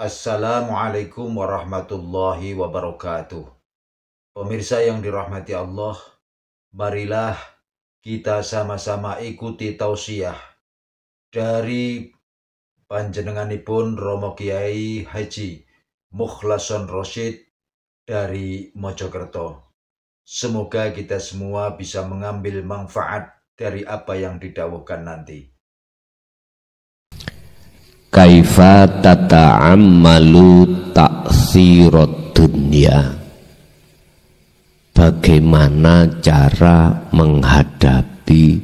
Assalamualaikum warahmatullahi wabarakatuh. Pemirsa yang dirahmati Allah, marilah kita sama-sama ikuti tausiah dari panjenenganipun Romo Kiai Haji Mukhlason Rosyid dari Mojokerto. Semoga kita semua bisa mengambil manfaat dari apa yang didawuhkan nanti. Kaifa tata'ammalu ta'thirud dunya. Bagaimana cara menghadapi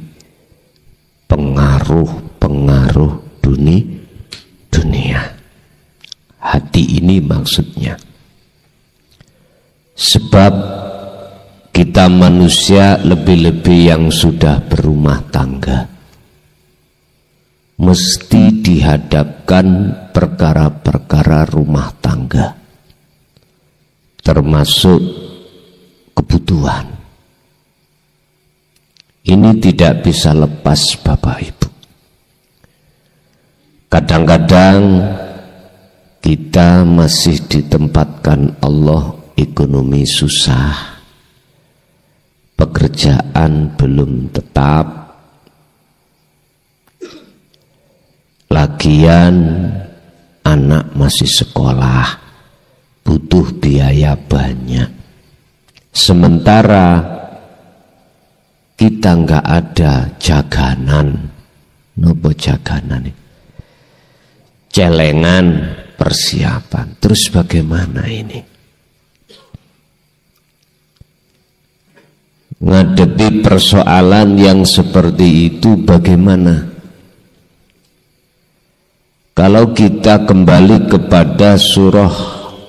pengaruh-pengaruh dunia. Hati ini maksudnya. Sebab kita manusia lebih-lebih yang sudah berumah tangga mesti dihadapkan perkara-perkara rumah tangga, termasuk kebutuhan. Ini tidak bisa lepas Bapak Ibu. Kadang-kadang kita masih ditempatkan Allah ekonomi susah, pekerjaan belum tetap, lagian anak masih sekolah, butuh biaya banyak. Sementara kita nggak ada jaganan, nopo jaganan, celengan persiapan. Terus bagaimana ini? Ngadepi persoalan yang seperti itu bagaimana? Kalau kita kembali kepada surah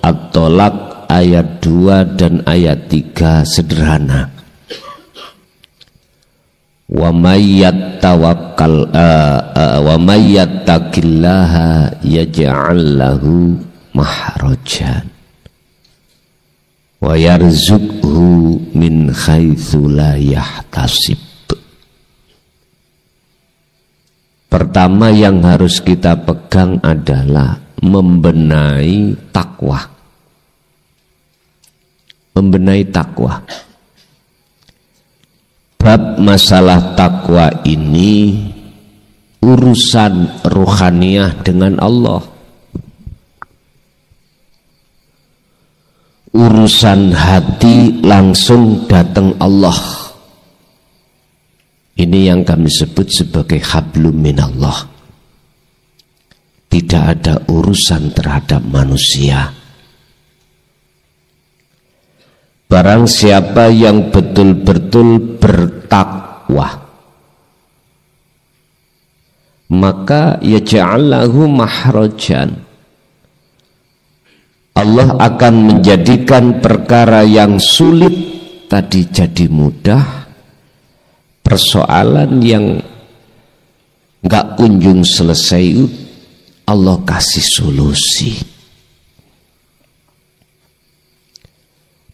At-Tolak ayat 2 dan ayat 3 sederhana. Wa may yattaqillaha yaj'al lahu mahrajan wa yarzuqhu min haitsu la yahtasib. Pertama yang harus kita pegang adalah membenahi takwa. Membenahi takwa. Bab masalah takwa ini urusan ruhaniyah dengan Allah. Urusan hati langsung datang Allah. Ini yang kami sebut sebagai hablum minallah. Tidak ada urusan terhadap manusia. Barang siapa yang betul-betul bertakwa, maka yaj'allahu mahrajan. Allah akan menjadikan perkara yang sulit tadi jadi mudah. Persoalan yang nggak kunjung selesai, Allah kasih solusi.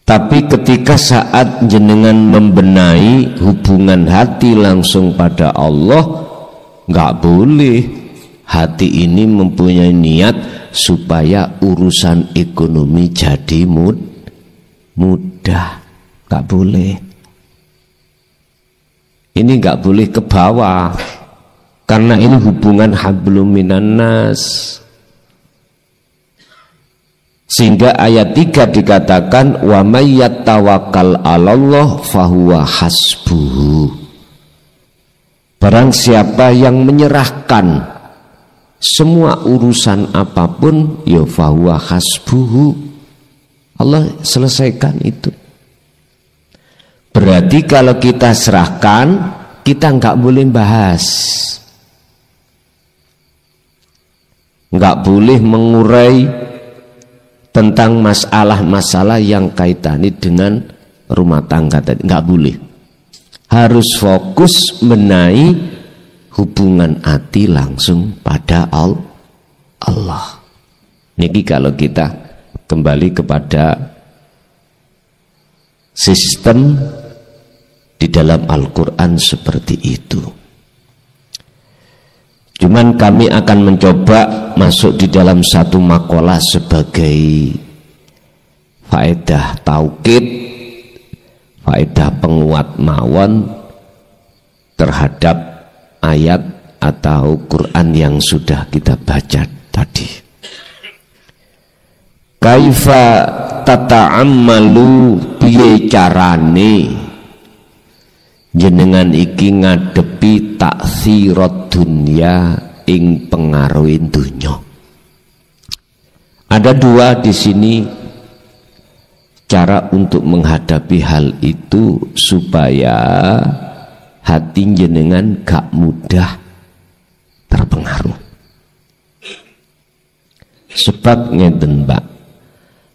Tapi ketika saat jenengan membenahi hubungan hati langsung pada Allah, nggak boleh hati ini mempunyai niat supaya urusan ekonomi jadi mudah, nggak boleh. Ini nggak boleh ke bawah, karena ini hubungan hablum minan nas. Sehingga ayat 3 dikatakan wa may yattawakkal 'alallah fahuwa hasbuhu. Barang siapa yang menyerahkan semua urusan apapun, ya fahuwa hasbuhu. Allah selesaikan itu. Berarti kalau kita serahkan, kita nggak boleh bahas, nggak boleh mengurai tentang masalah-masalah yang kaitannya dengan rumah tangga tadi, nggak boleh. Harus fokus menaik hubungan hati langsung pada Allah. Niki kalau kita kembali kepada sistem di dalam Al-Quran seperti itu. Cuman kami akan mencoba masuk di dalam satu makalah sebagai faedah taukid, faedah penguat mawon terhadap ayat atau Quran yang sudah kita baca tadi. Kaifa tata'ammalu piye carane jenengan iki ngadepi taksirat dunya ing pengaruhi dunya. Ada dua di sini cara untuk menghadapi hal itu supaya hati jenengan gak mudah terpengaruh. Sebab ngeten Mbak,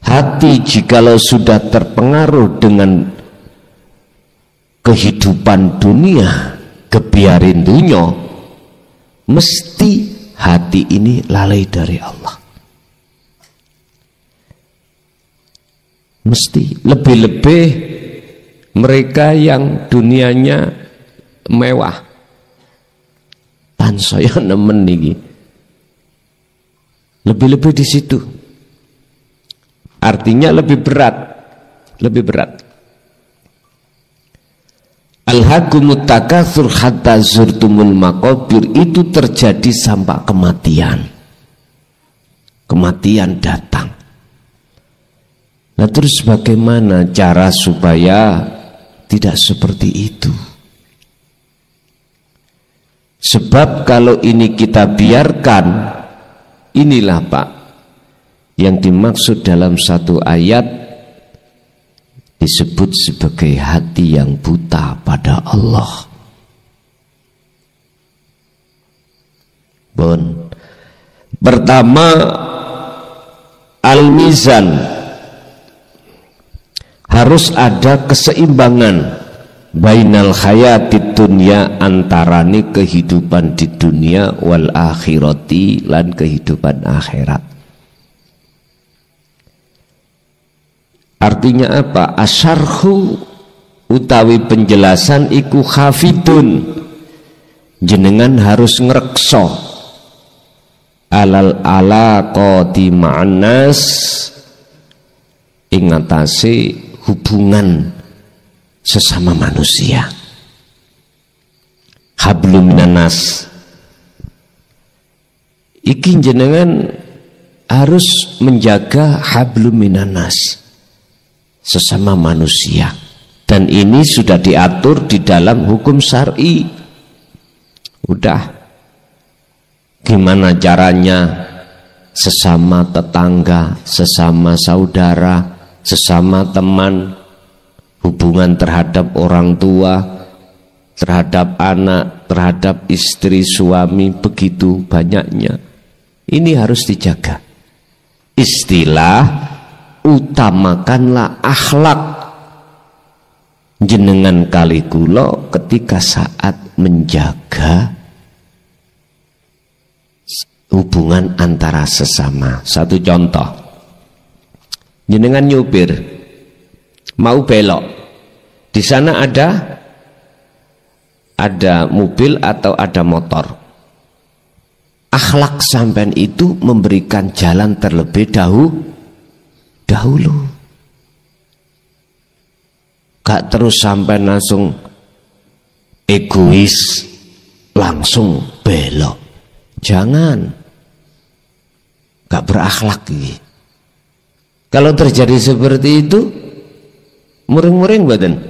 hati jikalau sudah terpengaruh dengan kehidupan dunia, kebiarin dunia, mesti hati ini lalai dari Allah. Mesti. Lebih-lebih mereka yang dunianya mewah, tan saya nemen niki, lebih-lebih di situ. Artinya lebih berat, lebih berat. Alhaqumut takatsur hatta zurtumul maqabir, itu terjadi sampai kematian. Kematian datang. Nah terus bagaimana cara supaya tidak seperti itu? Sebab kalau ini kita biarkan, inilah Pak yang dimaksud dalam satu ayat disebut sebagai hati yang buta pada Allah. Bon. Pertama, al-mizan, harus ada keseimbangan bainal hayatid dunya, antarane kehidupan di dunia wal akhirati, lan kehidupan akhirat. Artinya apa? Asyarhu utawi penjelasan iku khafidun, jenengan harus ngrekso alal alaqati ma'annas, ing atase hubungan sesama manusia. Hablum minanas, iki jenengan harus menjaga hablum minanas, sesama manusia. Dan ini sudah diatur di dalam hukum syar'i. Udah, gimana caranya sesama tetangga, sesama saudara, sesama teman, hubungan terhadap orang tua, terhadap anak, terhadap istri, suami, begitu banyaknya. Ini harus dijaga. Istilah utamakanlah akhlak jenengan kali kula ketika saat menjaga hubungan antara sesama. Satu contoh, jenengan nyupir mau belok, di sana ada mobil atau ada motor. Akhlak sampean itu memberikan jalan terlebih dahulu. Gak terus sampai langsung egois langsung belok. Jangan, gak berakhlak ini. Kalau terjadi seperti itu, muring-muring badan,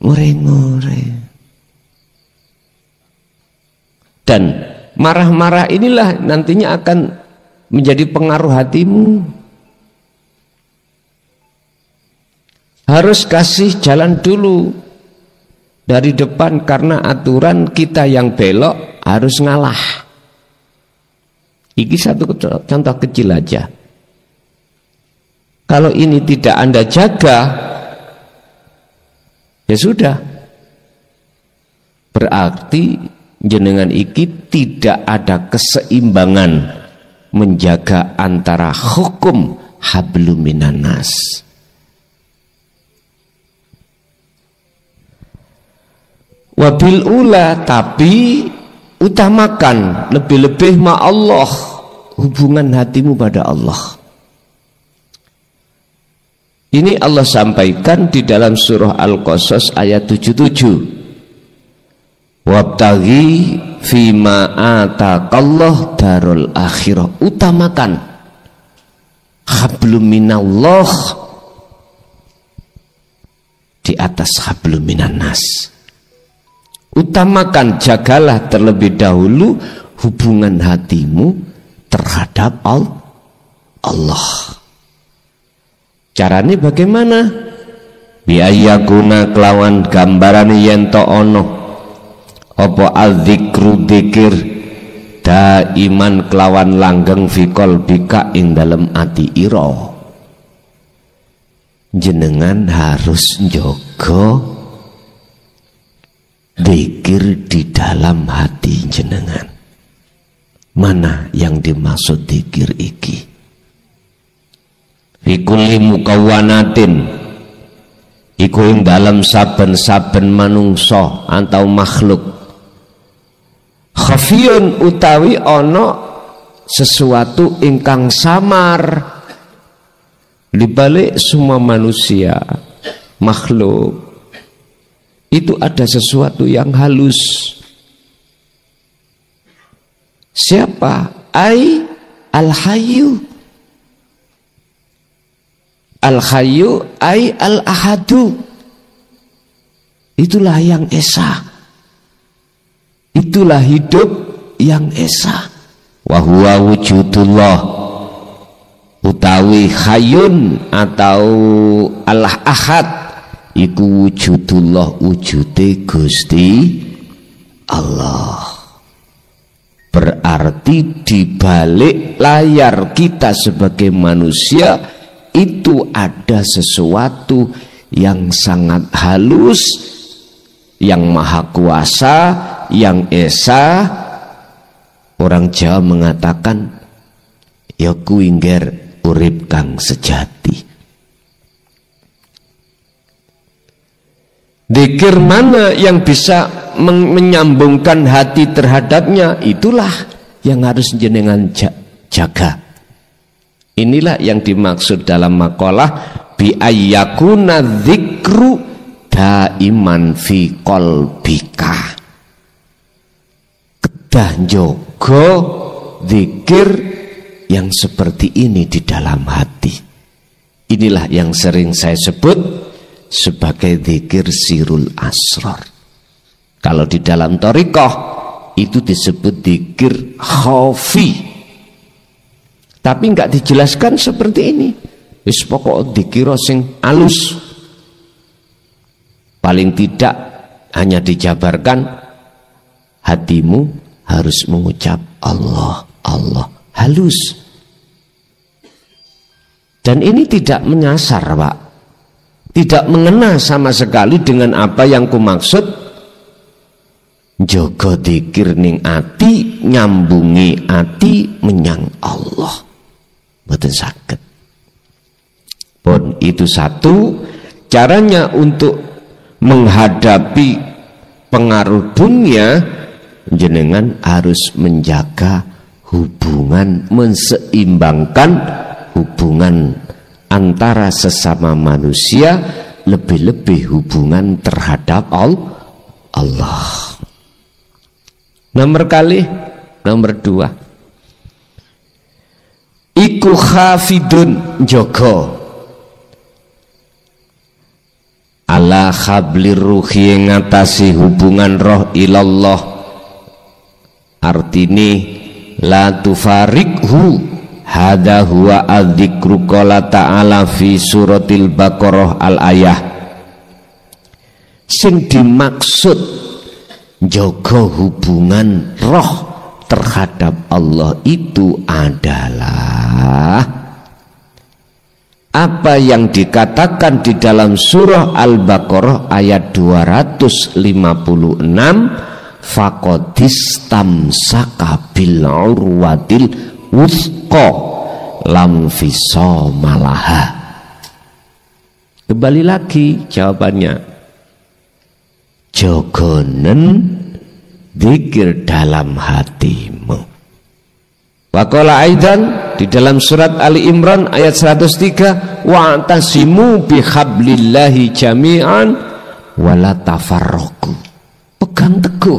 muring-muring. Dan marah-marah inilah nantinya akan menjadi pengaruh hatimu. Harus kasih jalan dulu dari depan, karena aturan kita yang belok harus ngalah. Ini satu contoh kecil aja. Kalau ini tidak Anda jaga, ya sudah, berarti jenengan iki tidak ada keseimbangan menjaga antara hukum hablum minanas. Wabil ula, tapi utamakan lebih-lebih ma Allah, hubungan hatimu pada Allah. Ini Allah sampaikan di dalam surah Al-Qasas ayat 77. Wabtaghi fima ataqallah darul akhirah. Utamakan hablum minallah di atas hablum minan nas. Utamakan, jagalah terlebih dahulu hubungan hatimu terhadap Allah. Caranya bagaimana? Biayakuna kelawan gambaran yen to ono apa adzikru dzikir daiman kelawan langgeng fikol bika ing dalem ati ira. Jenengan harus njogo dzikir di dalam hati jenengan. Mana yang dimaksud dzikir iki? Fikuli mukawanatin iku ing dalam saben-saben manungsa atau makhluk. Khafiyun utawi ana sesuatu ingkang samar di balik semua manusia makhluk. Itu ada sesuatu yang halus. Siapa? Ai al-hayyu. Al-hayyu ay al-ahadu. Itulah yang esa. Itulah hidup yang esa. Wa huwa wujudullah. Utawi hayyun atau al-ahad iku wujudullah, wujude Gusti Allah. Berarti di balik layar kita sebagai manusia itu ada sesuatu yang sangat halus, yang maha kuasa, yang esa. Orang Jawa mengatakan ya kuingger urip kang sejati. Dzikir mana yang bisa menyambungkan hati terhadapnya, itulah yang harus jenengan jaga. Inilah yang dimaksud dalam makalah bi ayyakuna dzikru daiman fi qalbika. Kedah njogo dzikir yang seperti ini di dalam hati. Inilah yang sering saya sebut sebagai dzikir sirul asrar. Kalau di dalam thariqah itu disebut dzikir khafi. Tapi enggak dijelaskan seperti ini. Wis pokok dikira sing alus. Paling tidak hanya dijabarkan hatimu harus mengucap Allah, Allah, halus. Dan ini tidak menyasar, Pak. Tidak mengena sama sekali dengan apa yang kumaksud. Jaga dzikir ning ati, nyambungi ati menyang Allah. Boten saged. Pun itu satu caranya untuk menghadapi pengaruh dunia. Jenengan harus menjaga hubungan, menseimbangkan hubungan antara sesama manusia, lebih-lebih hubungan terhadap Allah. Nomor 2 iku khafidun jogo ala khablir ruhi ngatasi hubungan roh ilallah. Artini la tufarikhu hadha huwa adzikru qala ta'ala fi suratil Baqarah al-ayah. Sing dimaksud jaga hubungan roh terhadap Allah itu adalah apa yang dikatakan di dalam surah Al-Baqarah ayat 256, faqadistamsaka bil urwatil wuthqa lam fisomalaha. Kembali lagi jawabannya, jogonen zikir dalam hatimu. Wa qala aidan di dalam surat Ali Imran ayat 103, wa'tasimu bihablillahi jami'an wala tafarraqu. Pegang teguh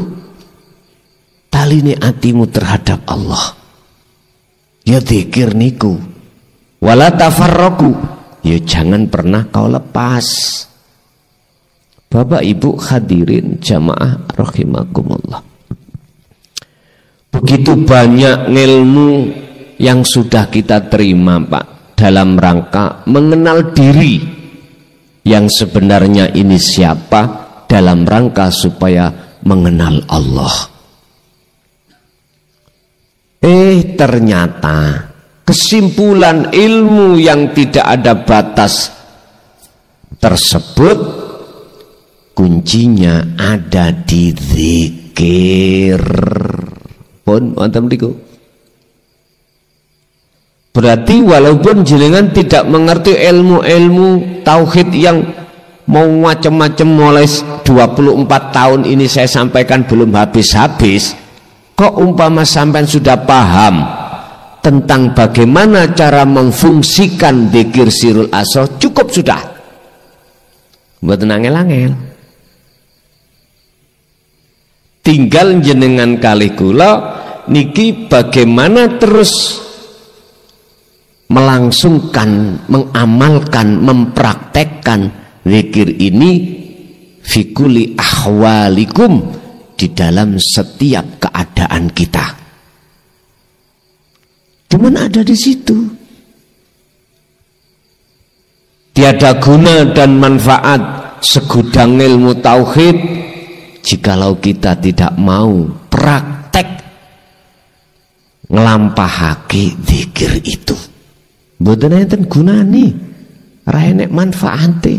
taline atimu terhadap Allah. Ya zikir niku. Wala tafarraqu. Ya jangan pernah kau lepas. Bapak Ibu hadirin jamaah rahimakumullah. Begitu banyak ilmu yang sudah kita terima Pak, dalam rangka mengenal diri yang sebenarnya ini siapa, dalam rangka supaya mengenal Allah. Ternyata kesimpulan ilmu yang tidak ada batas tersebut kuncinya ada di zikir. Pun wonten niku. Berarti walaupun jenengan tidak mengerti ilmu-ilmu tauhid yang mau macam-macam mulai 24 tahun ini saya sampaikan belum habis-habis, kok umpama sampean sudah paham tentang bagaimana cara memfungsikan dzikir sirul asrar, cukup sudah. Mboten angel-angel. Tinggal jenengan kalih kula niki bagaimana terus melangsungkan, mengamalkan, mempraktekkan zikir ini fi kulli ahwalikum, di dalam setiap keadaan kita. Cuman ada di situ. Tiada guna dan manfaat segudang ilmu tauhid jikalau kita tidak mau praktek nglampahake zikir itu. Mboten enten gunane, ra enek manfaate.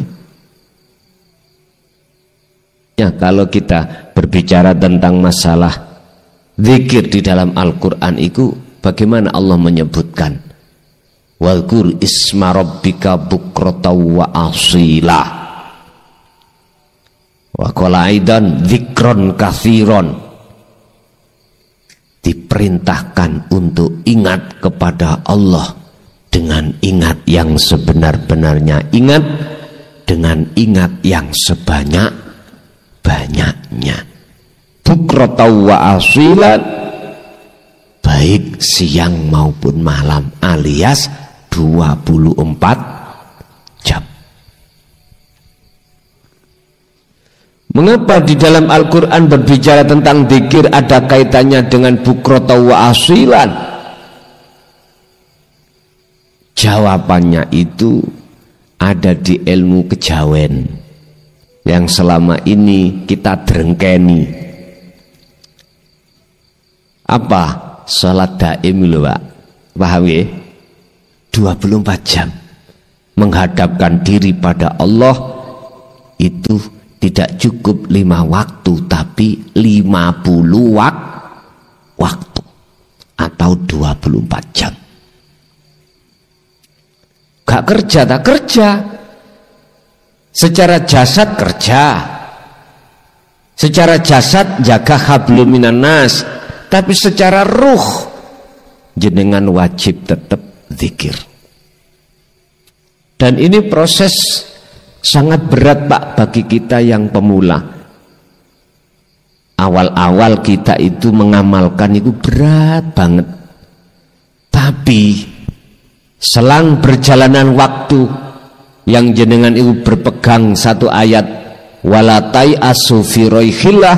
Ya, kalau kita berbicara tentang masalah zikir di dalam Al-Qur'an itu, bagaimana Allah menyebutkan wadhkur isma rabbika bukratan wa asila, wa qala aidan dzikron katsiron. Diperintahkan untuk ingat kepada Allah dengan ingat yang sebenar-benarnya ingat, dengan ingat yang sebanyak-banyaknya. Bukratan wa asila, baik siang maupun malam, alias 24 jam. Mengapa di dalam Al-Quran berbicara tentang dzikir ada kaitannya dengan bukratan wa asilan? Jawabannya itu ada di ilmu kejawen yang selama ini kita drengkeni. Apa? Salat daim lho Pak, paham ya? 24 jam menghadapkan diri pada Allah itu tidak cukup 5 waktu, tapi 50 waktu atau 24 jam. Gak kerja, tak kerja. Secara jasad kerja, secara jasad jaga hablum minan nas, tapi secara ruh jenengan wajib tetap zikir. Dan ini proses sangat berat Pak bagi kita yang pemula. Awal-awal kita itu mengamalkan itu berat banget. Tapi selang berjalanan waktu yang jenengan itu berpegang satu ayat walatai asufiroi-hillah,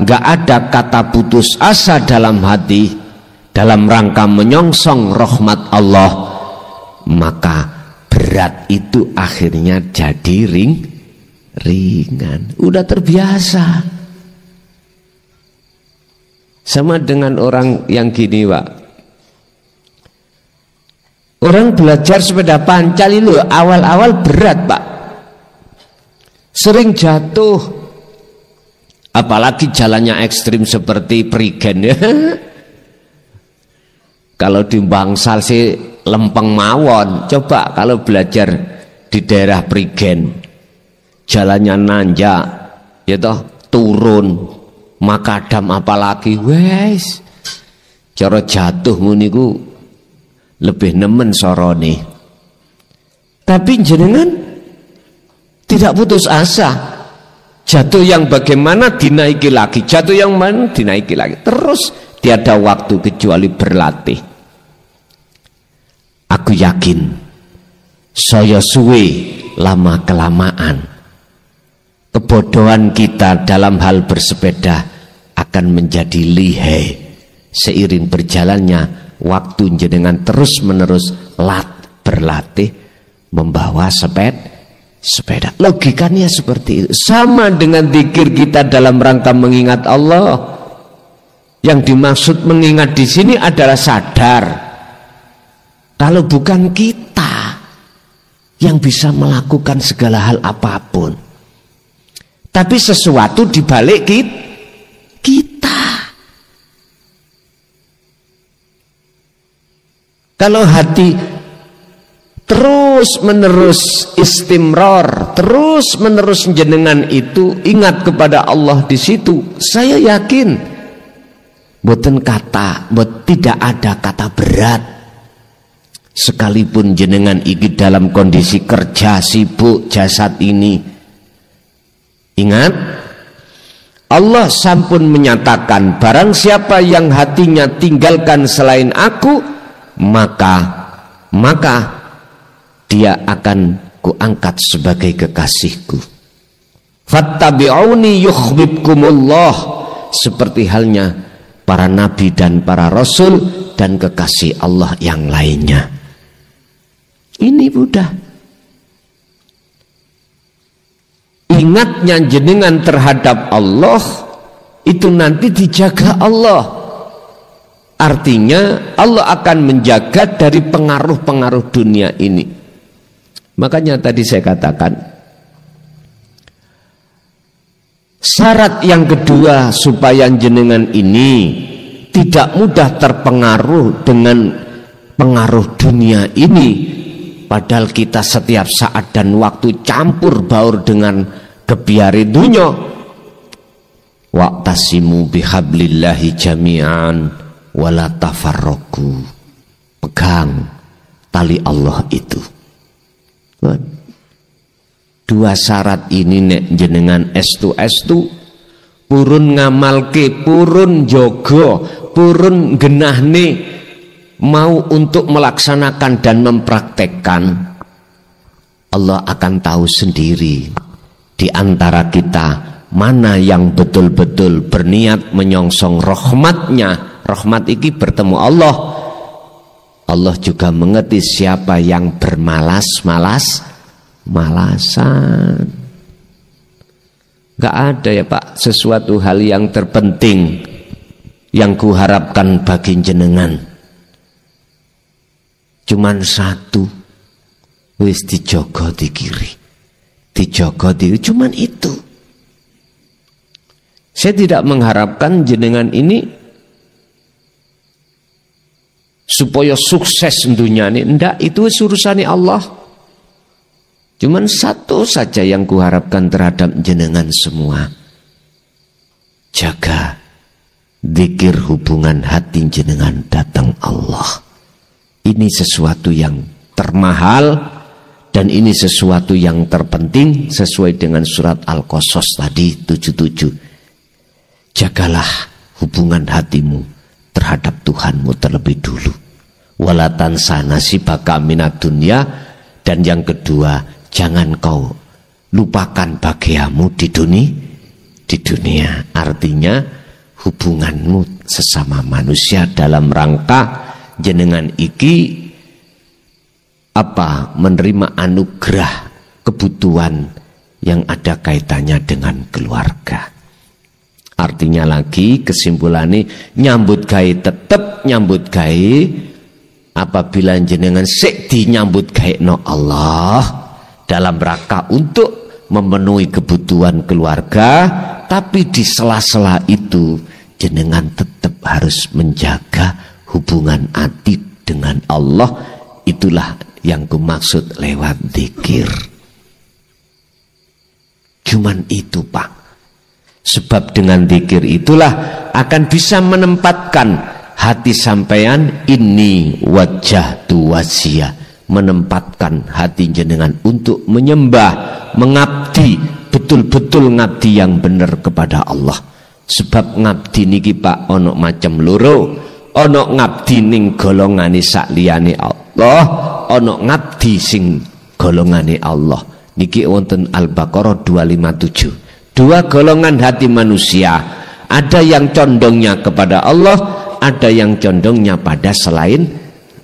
gak ada kata putus asa dalam hati dalam rangka menyongsong rahmat Allah, maka berat itu akhirnya jadi ringan. Udah terbiasa. Sama dengan orang yang gini Pak, orang belajar sepeda pancal itu awal-awal berat Pak, sering jatuh, apalagi jalannya ekstrim seperti Prigen ya. Kalau di Bangsal sih lempeng mawon. Coba kalau belajar di daerah Prigen, jalannya nanjak, ya toh turun, makadam apalagi wes cara jatuhmu niku lebih nemen sorone. Tapi jenengan tidak putus asa. Jatuh yang bagaimana dinaiki lagi, jatuh yang mana dinaiki lagi, terus tiada waktu kecuali berlatih. Aku yakin saya suwe lama kelamaan kebodohan kita dalam hal bersepeda akan menjadi lihai seiring berjalannya waktu jenengan terus menerus berlatih membawa sepeda. Logikanya seperti itu. Sama dengan zikir kita dalam rangka mengingat Allah. Yang dimaksud mengingat di sini adalah sadar kalau bukan kita yang bisa melakukan segala hal apapun, tapi sesuatu di balik kita. Kalau hati terus menerus istimrar, terus menerus jenengan itu ingat kepada Allah di situ, saya yakin tidak ada kata berat. Sekalipun jenengan iki dalam kondisi kerja sibuk jasad ini, ingat Allah sampun menyatakan barang siapa yang hatinya tinggalkan selain aku, maka dia akan kuangkat sebagai kekasihku. Fattabi'uni yuhibbukumullah, seperti halnya para nabi dan para rasul dan kekasih Allah yang lainnya. Ini mudah. Ingatnya jenengan terhadap Allah itu nanti dijaga Allah. Artinya Allah akan menjaga dari pengaruh-pengaruh dunia ini. Makanya tadi saya katakan syarat yang kedua supaya jenengan ini tidak mudah terpengaruh dengan pengaruh dunia ini, padahal kita setiap saat dan waktu campur baur dengan kebiari dunya. Wa'tasimu bihablillahi jami'an wala tafarraqu. Pegang tali Allah itu. Dua syarat ini nek jenengan estu purun ngamalke, purun jogo, purun genahne mau untuk melaksanakan dan mempraktekkan, Allah akan tahu sendiri di antara kita mana yang betul-betul berniat menyongsong rahmatnya. Rahmat iki bertemu Allah. Allah juga mengerti siapa yang bermalas-malasan. Gak ada ya Pak sesuatu hal yang terpenting yang kuharapkan bagi jenengan. Cuman satu, wis dijogo di kiri, dijogo di kiri, cuman itu. Saya tidak mengharapkan jenengan ini supaya sukses dunia ini, enggak, itu urusannya Allah. Cuman satu saja yang kuharapkan terhadap jenengan semua, jaga zikir hubungan hati jenengan datang Allah. Ini sesuatu yang termahal dan ini sesuatu yang terpenting sesuai dengan surat Al-Qasas tadi 77. Jagalah hubungan hatimu terhadap Tuhanmu terlebih dulu. Wala tansa nasibaka minad dunya, dan yang kedua, jangan kau lupakan bagiamu di dunia. Artinya hubunganmu sesama manusia dalam rangka jenengan iki menerima anugerah kebutuhan yang ada kaitannya dengan keluarga. Artinya lagi kesimpulannya nyambut gawe tetep nyambut gawe apabila jenengan sik dinyambut gawe no Allah dalam rangka untuk memenuhi kebutuhan keluarga, tapi di sela-sela itu jenengan tetap harus menjaga hubungan hati dengan Allah. Itulah yang kumaksud lewat zikir. Cuman itu Pak. Sebab dengan zikir itulah akan bisa menempatkan hati sampean ini wajjahtu wajhiya, menempatkan hati jenengan untuk menyembah, mengabdi, betul-betul ngabdi yang benar kepada Allah. Sebab ngabdi niki Pak ono macam loro, ono ngabdi ning golongane sakliyane Allah, ono ngabdi sing golongane Allah. Niki wonten Al-Baqarah 257. Dua golongan hati manusia, ada yang condongnya kepada Allah, ada yang condongnya pada selain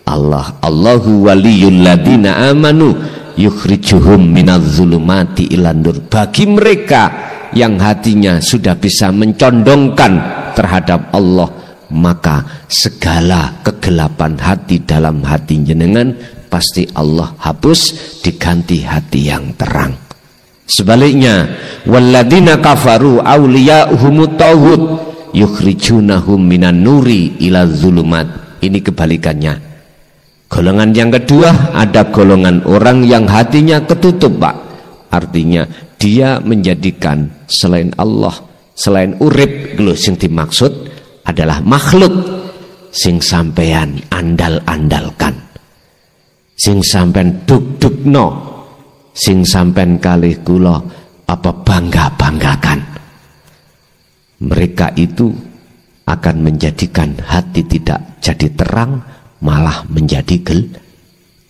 Allah. Allahu waliyul ladzina amanu yukhrijuhum minadz-zulumati ilan nur. Bagi mereka yang hatinya sudah bisa mencondongkan terhadap Allah, maka segala kegelapan hati dalam hati jenengan pasti Allah hapus, diganti hati yang terang. Sebaliknya, walladzina kafaru awliya'uhumut taghut yukhrijunahum minan nuri ila zulumat. Ini kebalikannya. Golongan yang kedua, ada golongan orang yang hatinya ketutup, Pak. Artinya dia menjadikan selain Allah, selain urip, lho sing dimaksud adalah makhluk sing sampean andal-andalkan, sing sampean duk-dukno, sing sampean kalih kula apa bangga-banggakan. Mereka itu akan menjadikan hati tidak jadi terang, malah menjadi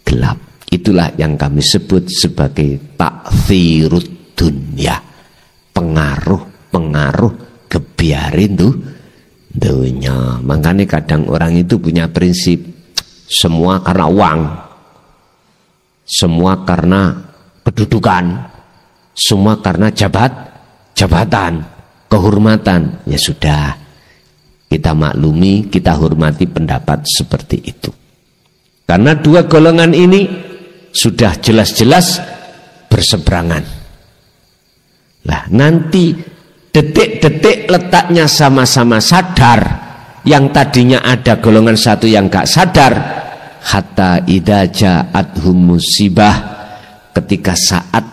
gelap. Itulah yang kami sebut sebagai ta'thirud dunya, pengaruh kebiarin tuh dunia. Makanya kadang orang itu punya prinsip semua karena uang, semua karena kedudukan, semua karena jabatan, kehormatan. Ya sudah, kita maklumi, kita hormati pendapat seperti itu. Karena dua golongan ini sudah jelas-jelas berseberangan. Lah nanti detik-detik letaknya sama-sama sadar, yang tadinya ada golongan satu yang gak sadar, hatta idza ja'athum musibah, ketika saat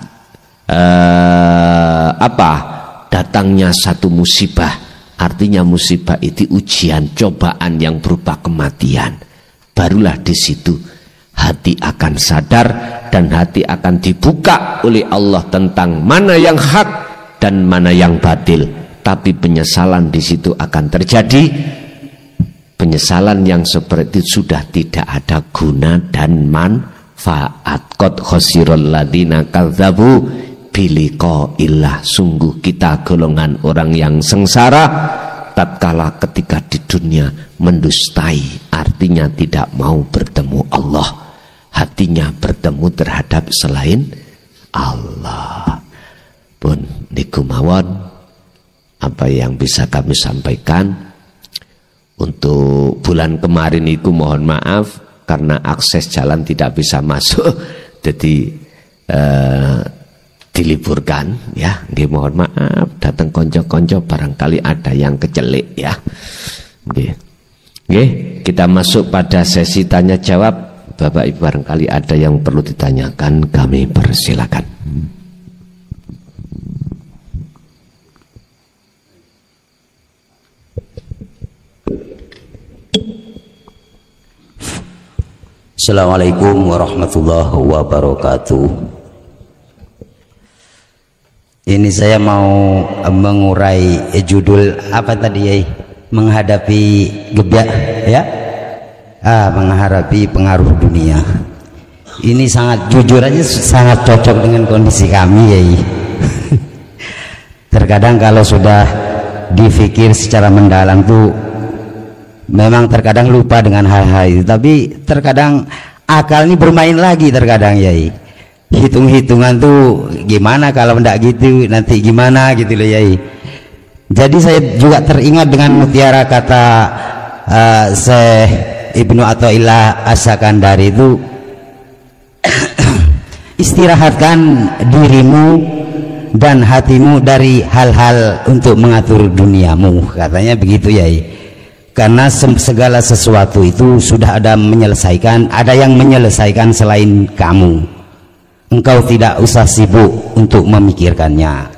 datangnya satu musibah, artinya musibah itu ujian, cobaan yang berupa kematian, barulah di situ hati akan sadar dan hati akan dibuka oleh Allah tentang mana yang hak dan mana yang batil. Tapi penyesalan di situ akan terjadi, penyesalan yang seperti itu sudah tidak ada guna dan manfaat. Qad khasirul ladzina kadzdzabu biliqa'illah. Sungguh kita golongan orang yang sengsara tatkala ketika di dunia mendustai, artinya tidak mau bertemu Allah, hatinya bertemu terhadap selain Allah. Pun niku mawon apa yang bisa kami sampaikan. Untuk bulan kemarin itu mohon maaf karena akses jalan tidak bisa masuk, jadi diliburkan ya. Nggih mohon maaf, datang konco-konco barangkali ada yang kecelik ya. Nggih, kita masuk pada sesi tanya jawab. Bapak Ibu barangkali ada yang perlu ditanyakan, kami persilakan. Assalamualaikum warahmatullahi wabarakatuh. Ini saya mau mengurai judul apa tadi ya? Menghadapi gebiak ya? Menghadapi pengaruh dunia. Ini sangat jujur aja sangat cocok dengan kondisi kami ya. Terkadang kalau sudah dipikir secara mendalam tuh memang terkadang lupa dengan hal-hal itu, tapi terkadang akal ini bermain lagi terkadang ya. Hitung-hitungan tuh gimana kalau ndak gitu nanti gimana gitu loh ya. Jadi saya juga teringat dengan mutiara kata Syekh Ibnu Athaillah As-Sakandari itu istirahatkan dirimu dan hatimu dari hal-hal untuk mengatur duniamu, katanya begitu ya. Karena segala sesuatu itu sudah ada menyelesaikan, ada yang menyelesaikan selain kamu. Engkau tidak usah sibuk untuk memikirkannya.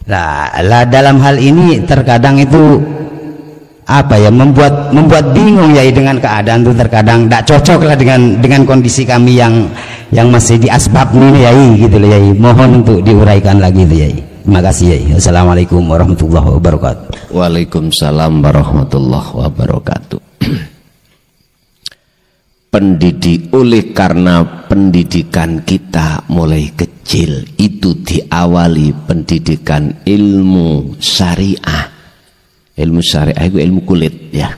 Lah dalam hal ini terkadang itu apa ya, membuat bingung ya dengan keadaan itu, terkadang tidak cocok lah dengan kondisi kami yang masih di asbab ini ya gitu loh ya. Mohon untuk diuraikan lagi itu ya. Terima kasih ya. Assalamualaikum warahmatullahi wabarakatuh. Waalaikumsalam warahmatullahi wabarakatuh. Oleh karena pendidikan kita mulai kecil itu diawali pendidikan ilmu syariah. Ilmu syariah itu ilmu kulit ya.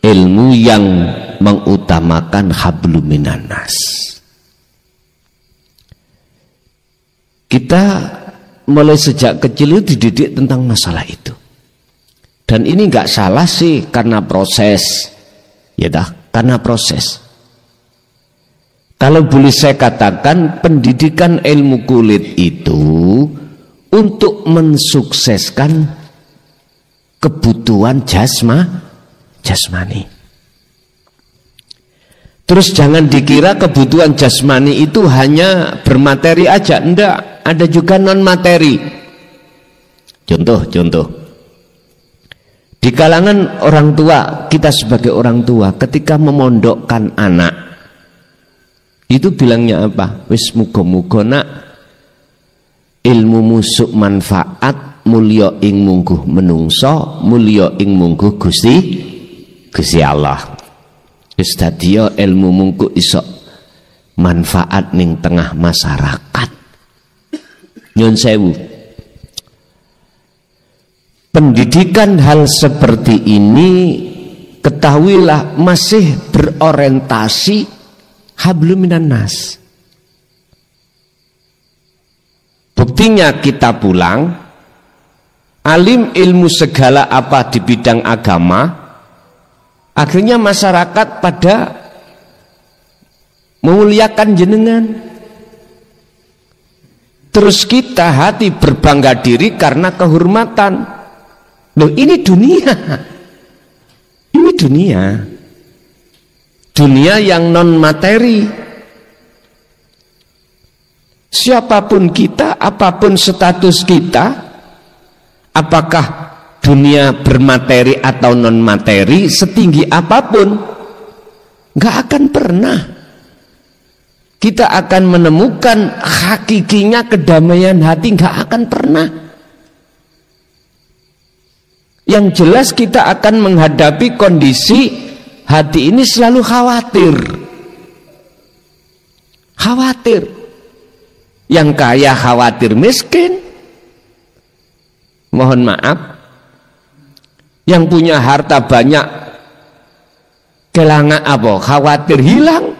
Ilmu yang mengutamakan hablum minan nas. Kita mulai sejak kecil itu dididik tentang masalah itu. Dan ini nggak salah sih, karena proses. Ya dah, karena proses. Kalau boleh saya katakan, pendidikan ilmu kulit itu untuk mensukseskan kebutuhan jasmani. Terus jangan dikira kebutuhan jasmani itu hanya bermateri aja, enggak, ada juga non materi. Contoh di kalangan orang tua, kita sebagai orang tua ketika memondokkan anak itu bilangnya apa? Wis muga-muga nak ilmu musuk manfaat, mulya ing mungguh menungso, mulya ing mungguh Gusti Allah. Wis dadi ilmu mungku iso manfaat ning tengah masyarakat. Nyun sewu. Pendidikan hal seperti ini ketahuilah masih berorientasi hablum minan nas. Buktinya kita pulang, alim ilmu segala apa di bidang agama, akhirnya masyarakat pada memuliakan jenengan. Terus kita hati berbangga diri karena kehormatan. Loh, ini dunia. Ini dunia yang non materi. Siapapun kita, apapun status kita, apakah dunia bermateri atau non materi, setinggi apapun, nggak akan pernah kita akan menemukan hakikinya kedamaian hati, nggak akan pernah. Yang jelas kita akan menghadapi kondisi hati ini selalu khawatir. Yang kaya khawatir miskin, mohon maaf. Yang punya harta banyak kelangan apa? Khawatir hilang.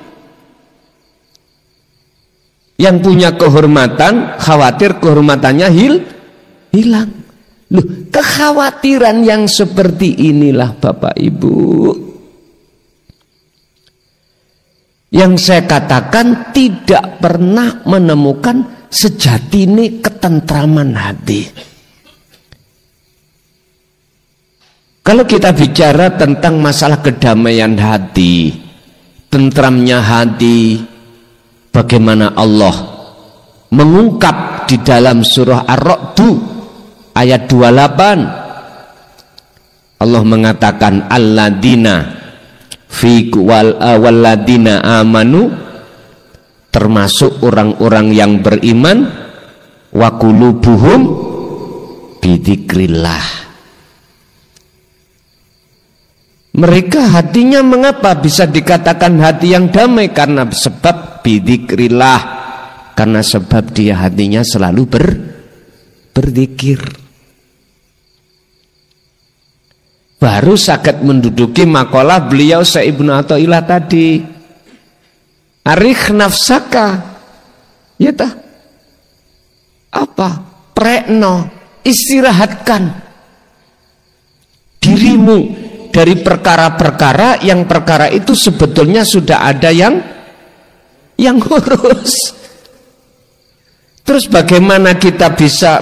Yang punya kehormatan khawatir kehormatannya hilang. Loh, kekhawatiran yang seperti inilah Bapak Ibu yang saya katakan tidak pernah menemukan sejatine ketentraman hati. Kalau kita bicara tentang masalah kedamaian hati, tentramnya hati, bagaimana Allah mengungkap di dalam surah Ar-Ra'd ayat 28, Allah mengatakan alladzina fi walladina amanu, termasuk orang-orang yang beriman, wa qulubuhum bidzikrillah. Mereka hatinya mengapa bisa dikatakan hati yang damai? Karena sebab bidzikrillah, karena sebab dia hatinya selalu berzikir. Baru sakit menduduki makalah beliau Syekh Ibnu Athaillah tadi. Arikh nafsaka, ya tah? Apa? Prekno, istirahatkan dirimu dari perkara-perkara yang perkara itu sebetulnya sudah ada yang ngurus. Terus bagaimana kita bisa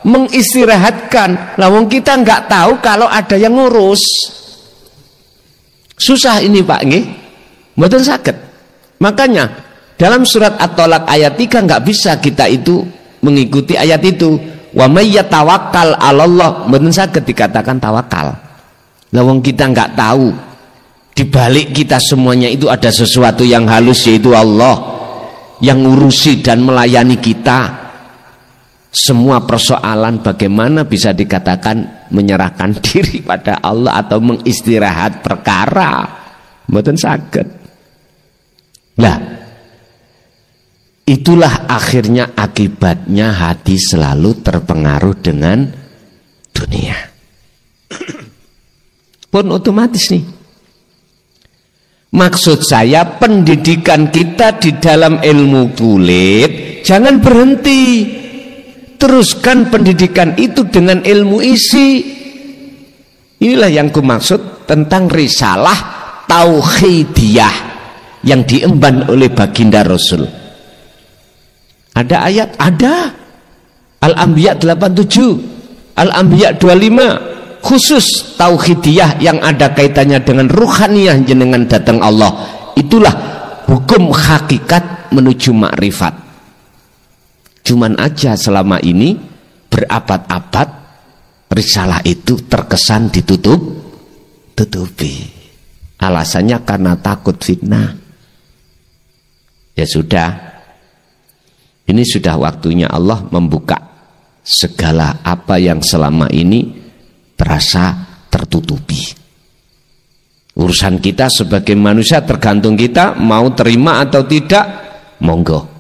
mengistirahatkan? Lawang kita nggak tahu kalau ada yang ngurus. Susah ini Pak nggih. Mboten saged. Makanya dalam surat At-Tolak ayat 3 nggak bisa kita itu mengikuti ayat itu. Wa may yatawakkal 'alallah, mboten saged dikatakan tawakal. Lah wong kita nggak tahu di balik kita semuanya itu ada sesuatu yang halus, yaitu Allah yang ngurusi dan melayani kita. Semua persoalan bagaimana bisa dikatakan menyerahkan diri pada Allah atau mengistirahat perkara, mboten saged. Lah itulah akhirnya akibatnya hati selalu terpengaruh dengan dunia. Pun otomatis nih. Maksud saya pendidikan kita di dalam ilmu kulit jangan berhenti. Teruskan pendidikan itu dengan ilmu isi. Inilah yang kumaksud tentang risalah tauhidiyah yang diemban oleh baginda Rasul. Ada ayat? Ada. Al-Anbiya 87, Al-Anbiya 25, khusus tauhidiyah yang ada kaitannya dengan ruhaniyah jenengan datang Allah. Itulah hukum hakikat menuju makrifat. Cuman aja selama ini berabad-abad risalah itu terkesan tutupi. Alasannya karena takut fitnah. Ya sudah, ini sudah waktunya Allah membuka segala apa yang selama ini terasa tertutupi. Urusan kita sebagai manusia tergantung kita mau terima atau tidak, monggo.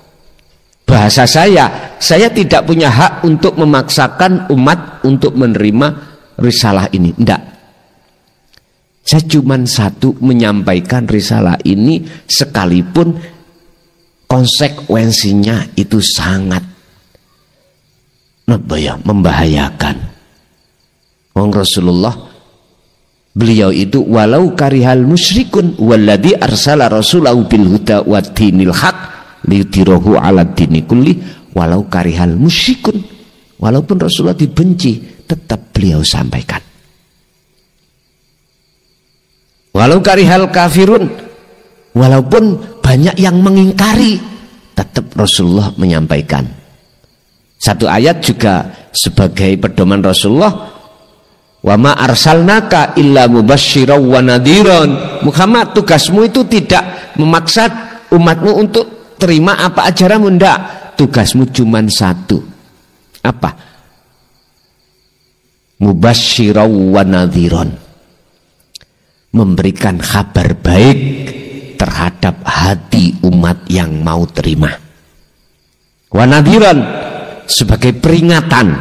Bahasa saya tidak punya hak untuk memaksakan umat untuk menerima risalah ini. Tidak. Saya cuma satu menyampaikan risalah ini sekalipun konsekuensinya itu sangat membahayakan. Wong Rasulullah beliau itu walau karihal musyrikun walladzi arsala rasulahu bil huda wa dinil haq liyudhirahu 'ala dini kulli walau karihal musyrikun. Walaupun Rasulullah dibenci, tetap beliau sampaikan. Walau karihal kafirun, walaupun banyak yang mengingkari, tetap Rasulullah menyampaikan. Satu ayat juga sebagai pedoman Rasulullah, wa ma arsalnaka illa mubasysyiran wa nadhiran. Muhammad, tugasmu itu tidak memaksa umatmu untuk terima apa ajaranmu, enggak. Tugasmu cuma satu. Apa? Mubasysyiran wa nadhiran. Memberikan kabar baik terhadap hati umat yang mau terima. Wa nadhiran sebagai peringatan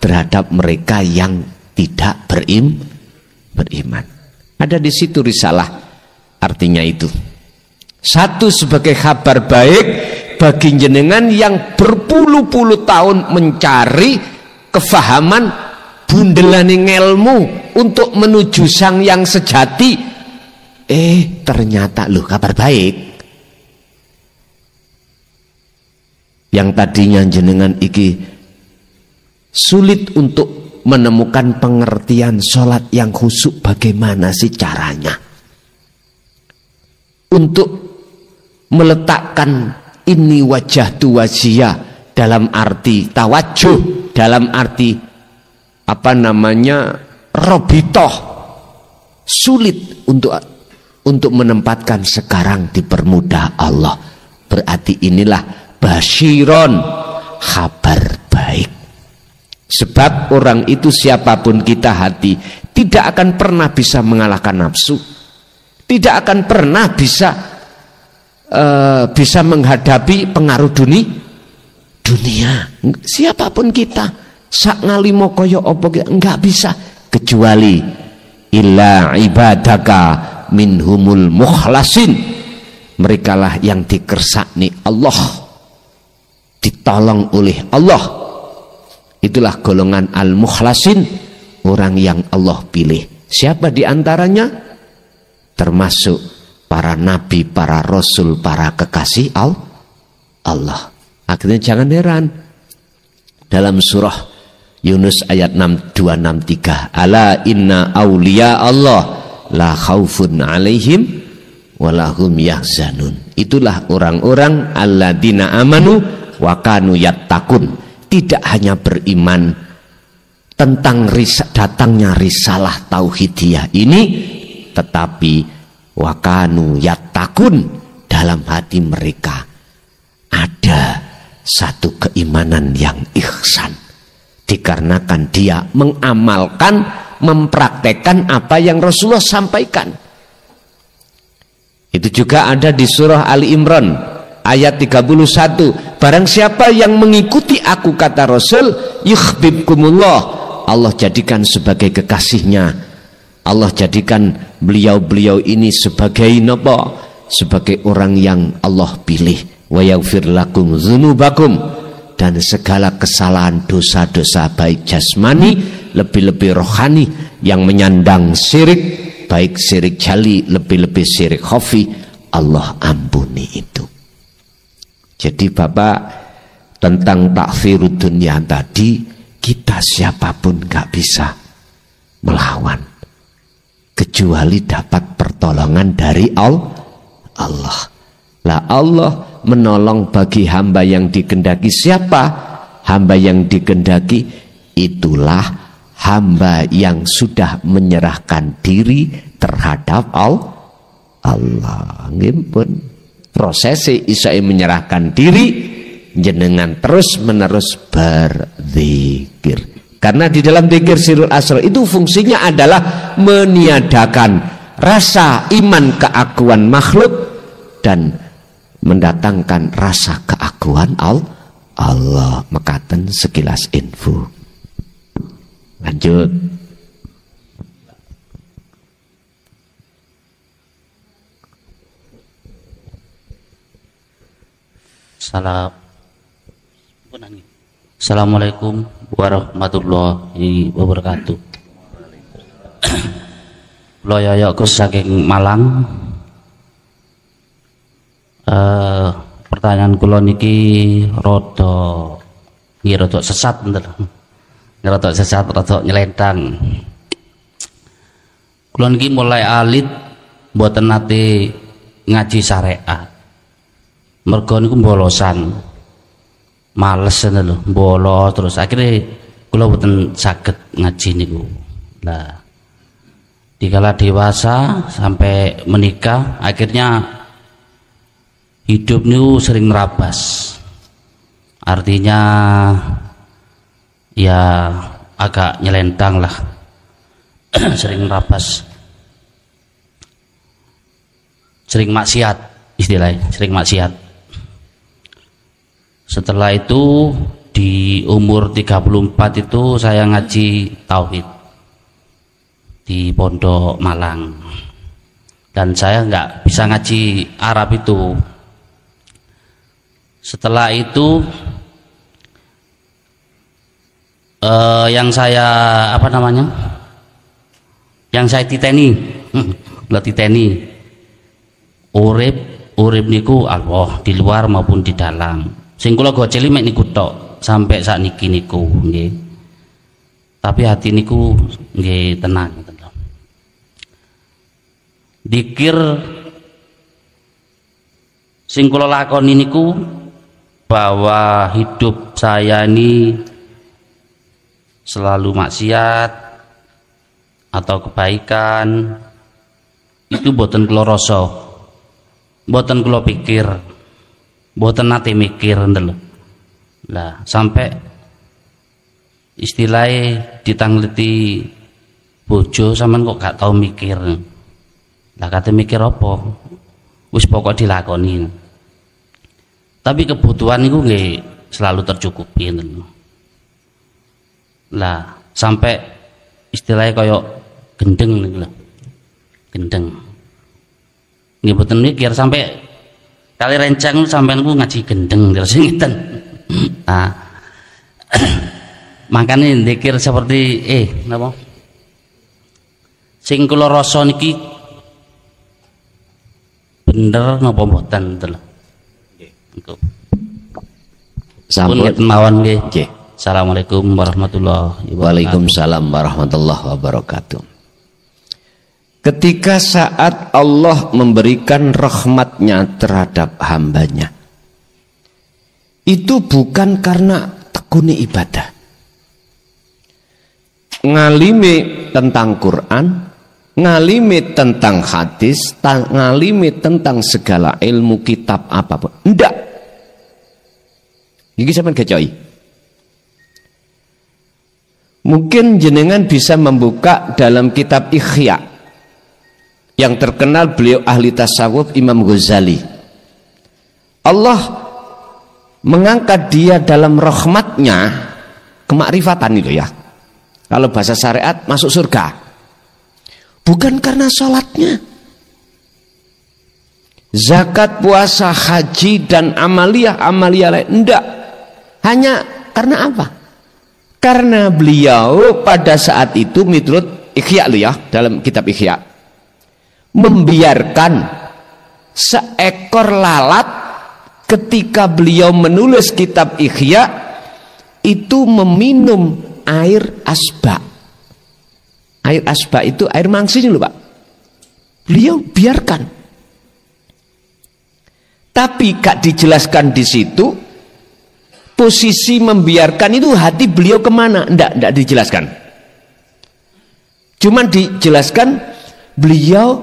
terhadap mereka yang tidak beriman. Ada di situ risalah artinya itu. Satu, sebagai kabar baik bagi jenengan yang berpuluh-puluh tahun mencari kefahaman bundelane ilmu untuk menuju sang yang sejati. Ternyata loh kabar baik. Yang tadinya jenengan iki sulit untuk menemukan pengertian sholat yang khusyuk, bagaimana sih caranya untuk meletakkan ini wajah tu wajiyah dalam arti tawajuh, dalam arti robitoh, sulit untuk menempatkan. Sekarang dipermudah Allah. Berarti inilah basyiron, kabar baik. Sebab orang itu siapapun kita hati tidak akan pernah bisa mengalahkan nafsu, tidak akan pernah bisa menghadapi pengaruh dunia. Siapapun kita, sak ngalimo kaya apa enggak bisa, kecuali illa ibadaka minhumul mukhlasin. Merekalah yang dikersakni Allah, ditolong oleh Allah. Itulah golongan al-mukhlasin, orang yang Allah pilih. Siapa di antaranya? Termasuk para nabi, para rasul, para kekasih Allah. Akhirnya jangan heran dalam surah Yunus ayat 263, ala inna awliya Allah la khaufun alaihim walahum yahzanun. Itulah orang-orang alladzina amanu wa kanu yattaqun, tidak hanya beriman tentang datangnya risalah tauhidiyah ini, tetapi wakanu yattaqun, dalam hati mereka ada satu keimanan yang ihsan, dikarenakan dia mengamalkan, mempraktekkan apa yang Rasulullah sampaikan. Itu juga ada di surah Ali Imran ayat 31. Barang siapa yang mengikuti aku, kata Rasul, yuhibbukumullah, Allah jadikan sebagai kekasihnya. Allah jadikan beliau-beliau ini sebagai napa? Sebagai orang yang Allah pilih. Wa yaghfir lakum dzunubakum, dan segala kesalahan dosa-dosa baik jasmani lebih-lebih rohani yang menyandang syirik, baik syirik jali lebih-lebih syirik khafi, Allah ampuni itu. Jadi Bapak, tentang takfirud dunia tadi, kita siapapun gak bisa melawan kecuali dapat pertolongan dari Allah. Lah Allah menolong bagi hamba yang dikehendaki. Siapa hamba yang dikehendaki? Itulah hamba yang sudah menyerahkan diri terhadap Allah. Ngimpun prosesi isai menyerahkan diri, jenengan terus menerus berzikir. Karena di dalam zikir sirul asrar itu fungsinya adalah meniadakan rasa iman keakuan makhluk dan mendatangkan rasa keakuan Allah. Mekaten sekilas info. Lanjut. Assalamualaikum warahmatullahi wabarakatuh. Kula Yoyok saking Malang. Pertanyaan kula niki rada sesat, rada sesat, rada nyelentang. Kula niki mulai alit mboten nate ngaji syariat. Mergo niku bolosan. Males lho, bolos terus akhirnya kula mboten saged ngaji niku. Lah dikala dewasa sampai menikah, akhirnya hidup niku sering nerabas. Artinya ya agak nyelentang lah. Sering nerabas, sering maksiat istilahnya, sering maksiat. Setelah itu di umur 34 itu saya ngaji tauhid di Pondok Malang, dan saya nggak bisa ngaji Arab itu. Setelah itu yang saya yang saya titeni urip niku Allah di luar maupun di dalam. Sing kula goceli mek niku tok sampai sakniki niku nggih. Tapi hati niku nggih tenang. Dikir sing kula lakoni niku bahwa hidup saya ini selalu maksiat atau kebaikan itu boten kula rasa, boten kula pikir, boten nate mikir lho. Lah sampai istilahnya ditangleti bojo sampean kok gak tau mikir. Lah kate mikir apa? Wis pokok dilakoni. Tapi kebutuhan niku nggih selalu tercukupi lho. Lah sampai istilahnya kaya gendeng niku lho. Gendeng. Nggih boten mikir sampai kali rencang sampean ku ngaji gendeng terus ngeten. Nah, makanya zikir seperti napa? Sing kula rasa niki bener napa mboten to lho. Nggih. Engko. Sampun mawon nggih. Assalamualaikum warahmatullahi wabarakatuh. Waalaikumsalam warahmatullahi wabarakatuh. Ketika saat Allah memberikan rahmatnya terhadap hambanya, itu bukan karena tekuni ibadah. Ngalimi tentang Quran, ngalimi tentang hadis, ngalimi tentang segala ilmu kitab apapun. Ndak. Iki sampean gecoi. Mungkin jenengan bisa membuka dalam kitab Ihya yang terkenal, beliau ahli tasawuf, Imam Ghazali. Allah mengangkat dia dalam rahmatnya, kemakrifatan itu ya. Kalau bahasa syariat masuk surga. Bukan karena sholatnya. Zakat, puasa, haji, dan amaliyah lain. Enggak. Hanya karena apa? Karena beliau pada saat itu menurut Ihya ya, dalam kitab Ihya, membiarkan seekor lalat ketika beliau menulis kitab Ihya itu meminum air asba. Air asba itu air mangsing loh Pak. Beliau biarkan. Tapi gak dijelaskan di situ posisi membiarkan itu hati beliau kemana. Enggak dijelaskan. Cuman dijelaskan beliau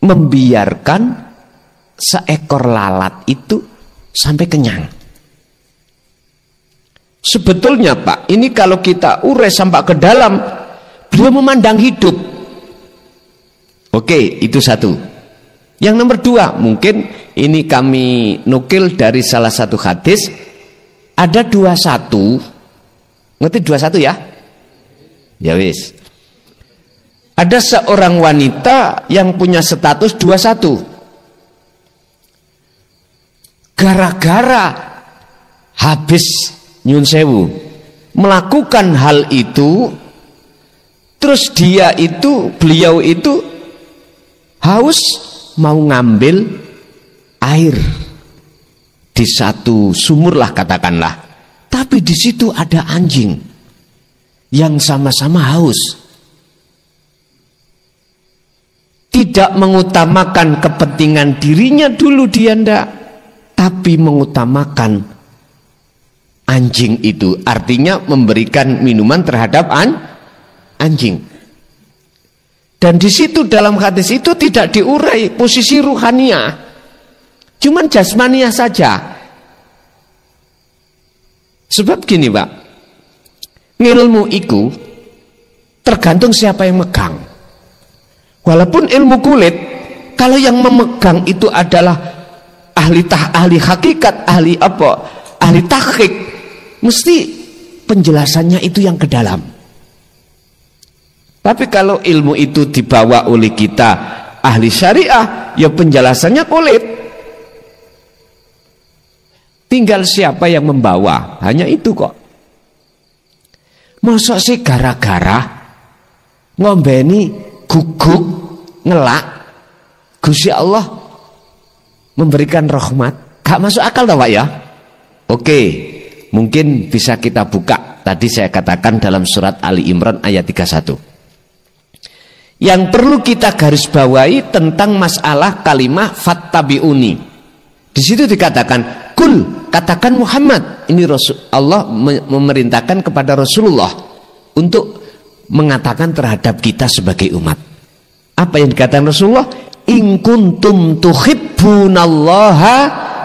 membiarkan seekor lalat itu sampai kenyang. Sebetulnya Pak, ini kalau kita urai sampai ke dalam, beliau memandang hidup. Oke, itu satu. Yang nomor dua, mungkin ini kami nukil dari salah satu hadis. Ada 21. Ngerti 21 ya? Ya wis. Ada seorang wanita yang punya status 21. Gara-gara habis nyun sewu melakukan hal itu, terus beliau itu haus, mau ngambil air di satu sumur lah katakanlah, tapi di situ ada anjing yang sama-sama haus. Tidak mengutamakan kepentingan dirinya dulu dia ndak, tapi mengutamakan anjing itu, artinya memberikan minuman terhadap anjing. Dan di situ dalam hadis itu tidak diurai posisi ruhania, cuman jasmania saja. Sebab gini Pak, ilmu itu tergantung siapa yang megang. Walaupun ilmu kulit, kalau yang memegang itu adalah ahli hakikat, ahli tahqiq, mesti penjelasannya itu yang ke dalam. Tapi kalau ilmu itu dibawa oleh kita ahli syariah, ya penjelasannya kulit. Tinggal siapa yang membawa, hanya itu kok. Mosok sih gara-gara ngombeni guguk ngelak Gusti Allah memberikan rahmat, gak masuk akal tau Pak ya. Oke, mungkin bisa kita buka. Tadi saya katakan dalam surat Ali Imran ayat 31. Yang perlu kita garis bawahi tentang masalah kalimah fattabi'uni. Di situ dikatakan kul, katakan Muhammad. Ini Allah memerintahkan kepada Rasulullah untuk mengatakan terhadap kita sebagai umat. Apa yang dikatakan Rasulullah? In kuntum tuhibbunallaha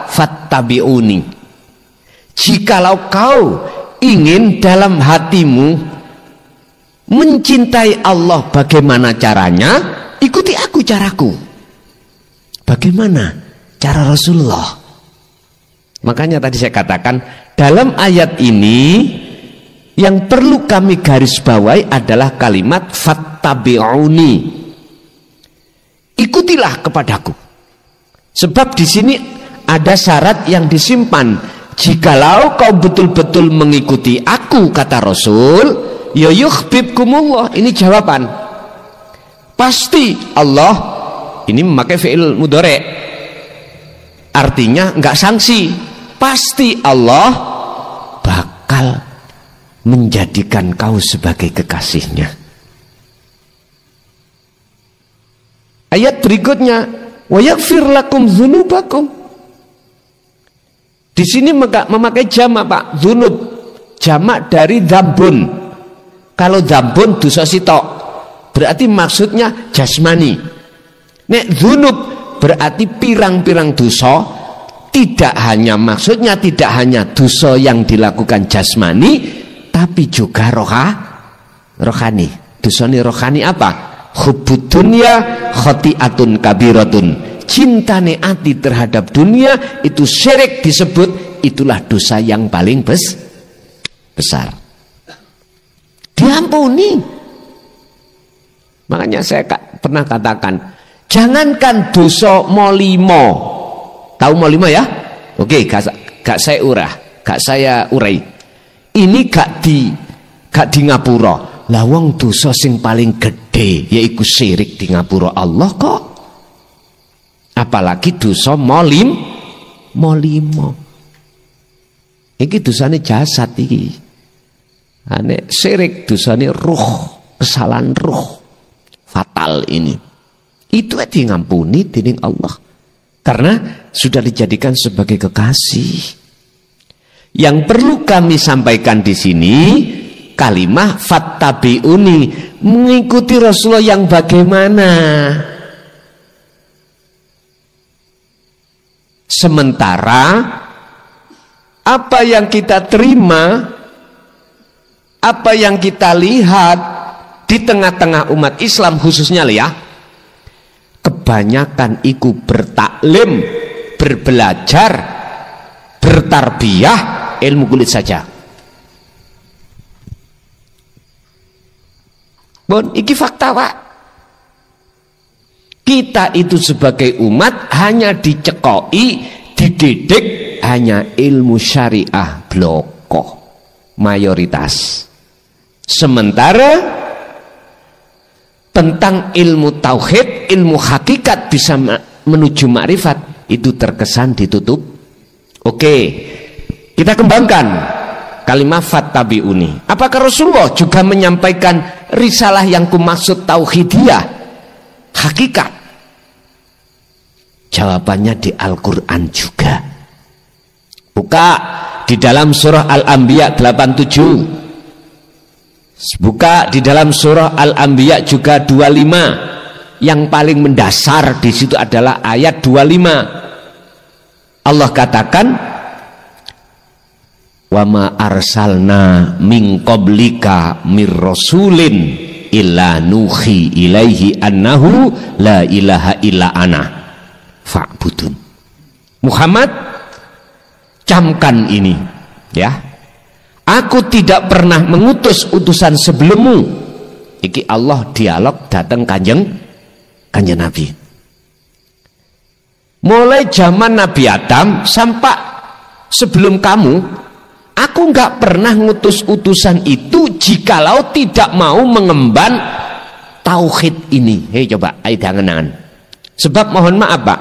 fattabi'uni. Jikalau kau ingin dalam hatimu mencintai Allah, bagaimana caranya? Ikuti aku caraku. Bagaimana cara Rasulullah? Makanya tadi saya katakan dalam ayat ini yang perlu kami garis bawahi adalah kalimat fattabi'uni. Ikutilah kepadaku. Sebab di sini ada syarat yang disimpan. Jikalau kau betul-betul mengikuti aku, kata Rasul, ya yuhibbukumullah. Ini jawaban. Pasti Allah, ini memakai fi'il mudhari', artinya enggak sanksi. Pasti Allah bakal menjadikan kau sebagai kekasihnya. Ayat berikutnya, wa yaghfir lakum dzunubakum. Di sini memakai jamak, Pak. Dzunub jamak dari dzambun. Kalau dzambun dosa sitok, berarti maksudnya jasmani. Nek dzunub berarti pirang-pirang dosa, maksudnya tidak hanya dosa yang dilakukan jasmani, tapi juga rohani. Dosane rohani apa? Hubbud dunya khati'atun kabiratun. Cintane ati terhadap dunia itu syirik disebut, itulah dosa yang paling besar. Diampuni. Makanya saya pernah katakan, jangankan dosa molimo. Tahu molimo ya? Oke, gak saya urai. Ini gak di ngapura. Lah wong dosa sing paling gede yaiku syirik di ngapura Allah kok. Apalagi dosa molimo. Iki dosane jasad iki. Ane syirik dosane ruh, kesalahan ruh. Fatal ini. Itu di ngampuni dening Allah. Karena sudah dijadikan sebagai kekasih. Yang perlu kami sampaikan di sini kalimah fattabi'uni, mengikuti Rasulullah yang bagaimana. Sementara apa yang kita terima, apa yang kita lihat di tengah-tengah umat Islam khususnya ya, kebanyakan iku bertaklim, berbelajar, bertarbiyah ilmu kulit saja. Bon, iki fakta, Pak. Kita itu sebagai umat hanya dicekoi, dididik hanya ilmu syariah bloko mayoritas. Sementara tentang ilmu tauhid, ilmu hakikat bisa menuju makrifat itu terkesan ditutup. Oke, kita kembangkan kalimat fattabi'uni. Apakah Rasulullah juga menyampaikan risalah yang kumaksud tauhidiyah, hakikat? Jawabannya di Al-Quran juga. Buka di dalam surah Al-Anbiya 87. Buka di dalam surah Al-Anbiya juga 25. Yang paling mendasar di situ adalah ayat 25. Allah katakan, wa ma arsalna min qablika mir rasulin illa nuhi ilaihi annahu la ilaha illa ana fa'budun. Muhammad, camkan ini ya, aku tidak pernah mengutus utusan sebelummu. Iki Allah dialog datang kanjeng Nabi. Mulai zaman Nabi Adam sampai sebelum kamu, aku nggak pernah ngutus utusan itu jikalau tidak mau mengemban tauhid ini. Hei coba, ayo jangan. Sebab mohon maaf Pak,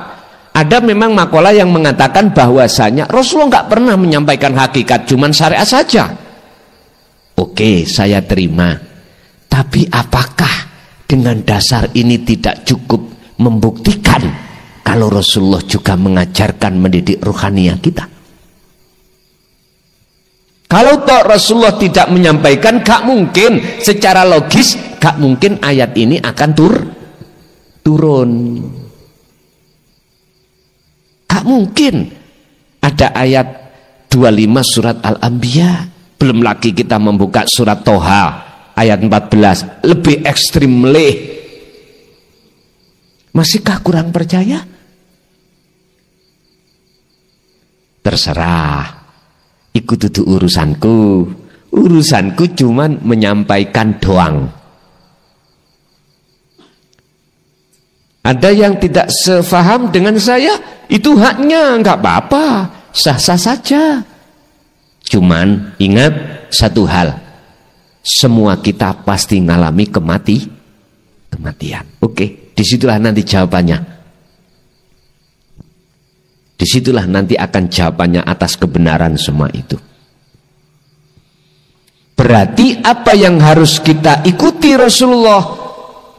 ada memang makalah yang mengatakan bahwasanya Rasulullah nggak pernah menyampaikan hakikat, cuman syariat saja. Oke, saya terima. Tapi apakah dengan dasar ini tidak cukup membuktikan kalau Rasulullah juga mengajarkan mendidik ruhaniyah kita? Kalau toh Rasulullah tidak menyampaikan, gak mungkin secara logis, gak mungkin ayat ini akan turun. Gak mungkin ada ayat 25 surat Al-Anbiya. Belum lagi kita membuka surat Toha ayat 14, lebih ekstrim leh. Masihkah kurang percaya? Terserah. Ikut itu urusanku cuman menyampaikan doang. Ada yang tidak sefaham dengan saya, itu haknya, nggak apa-apa, sah-sah saja. Cuman ingat satu hal, semua kita pasti ngalami kematian. Oke, disitulah nanti jawabannya. Disitulah nanti akan jawabannya atas kebenaran semua itu. Berarti apa yang harus kita ikuti Rasulullah,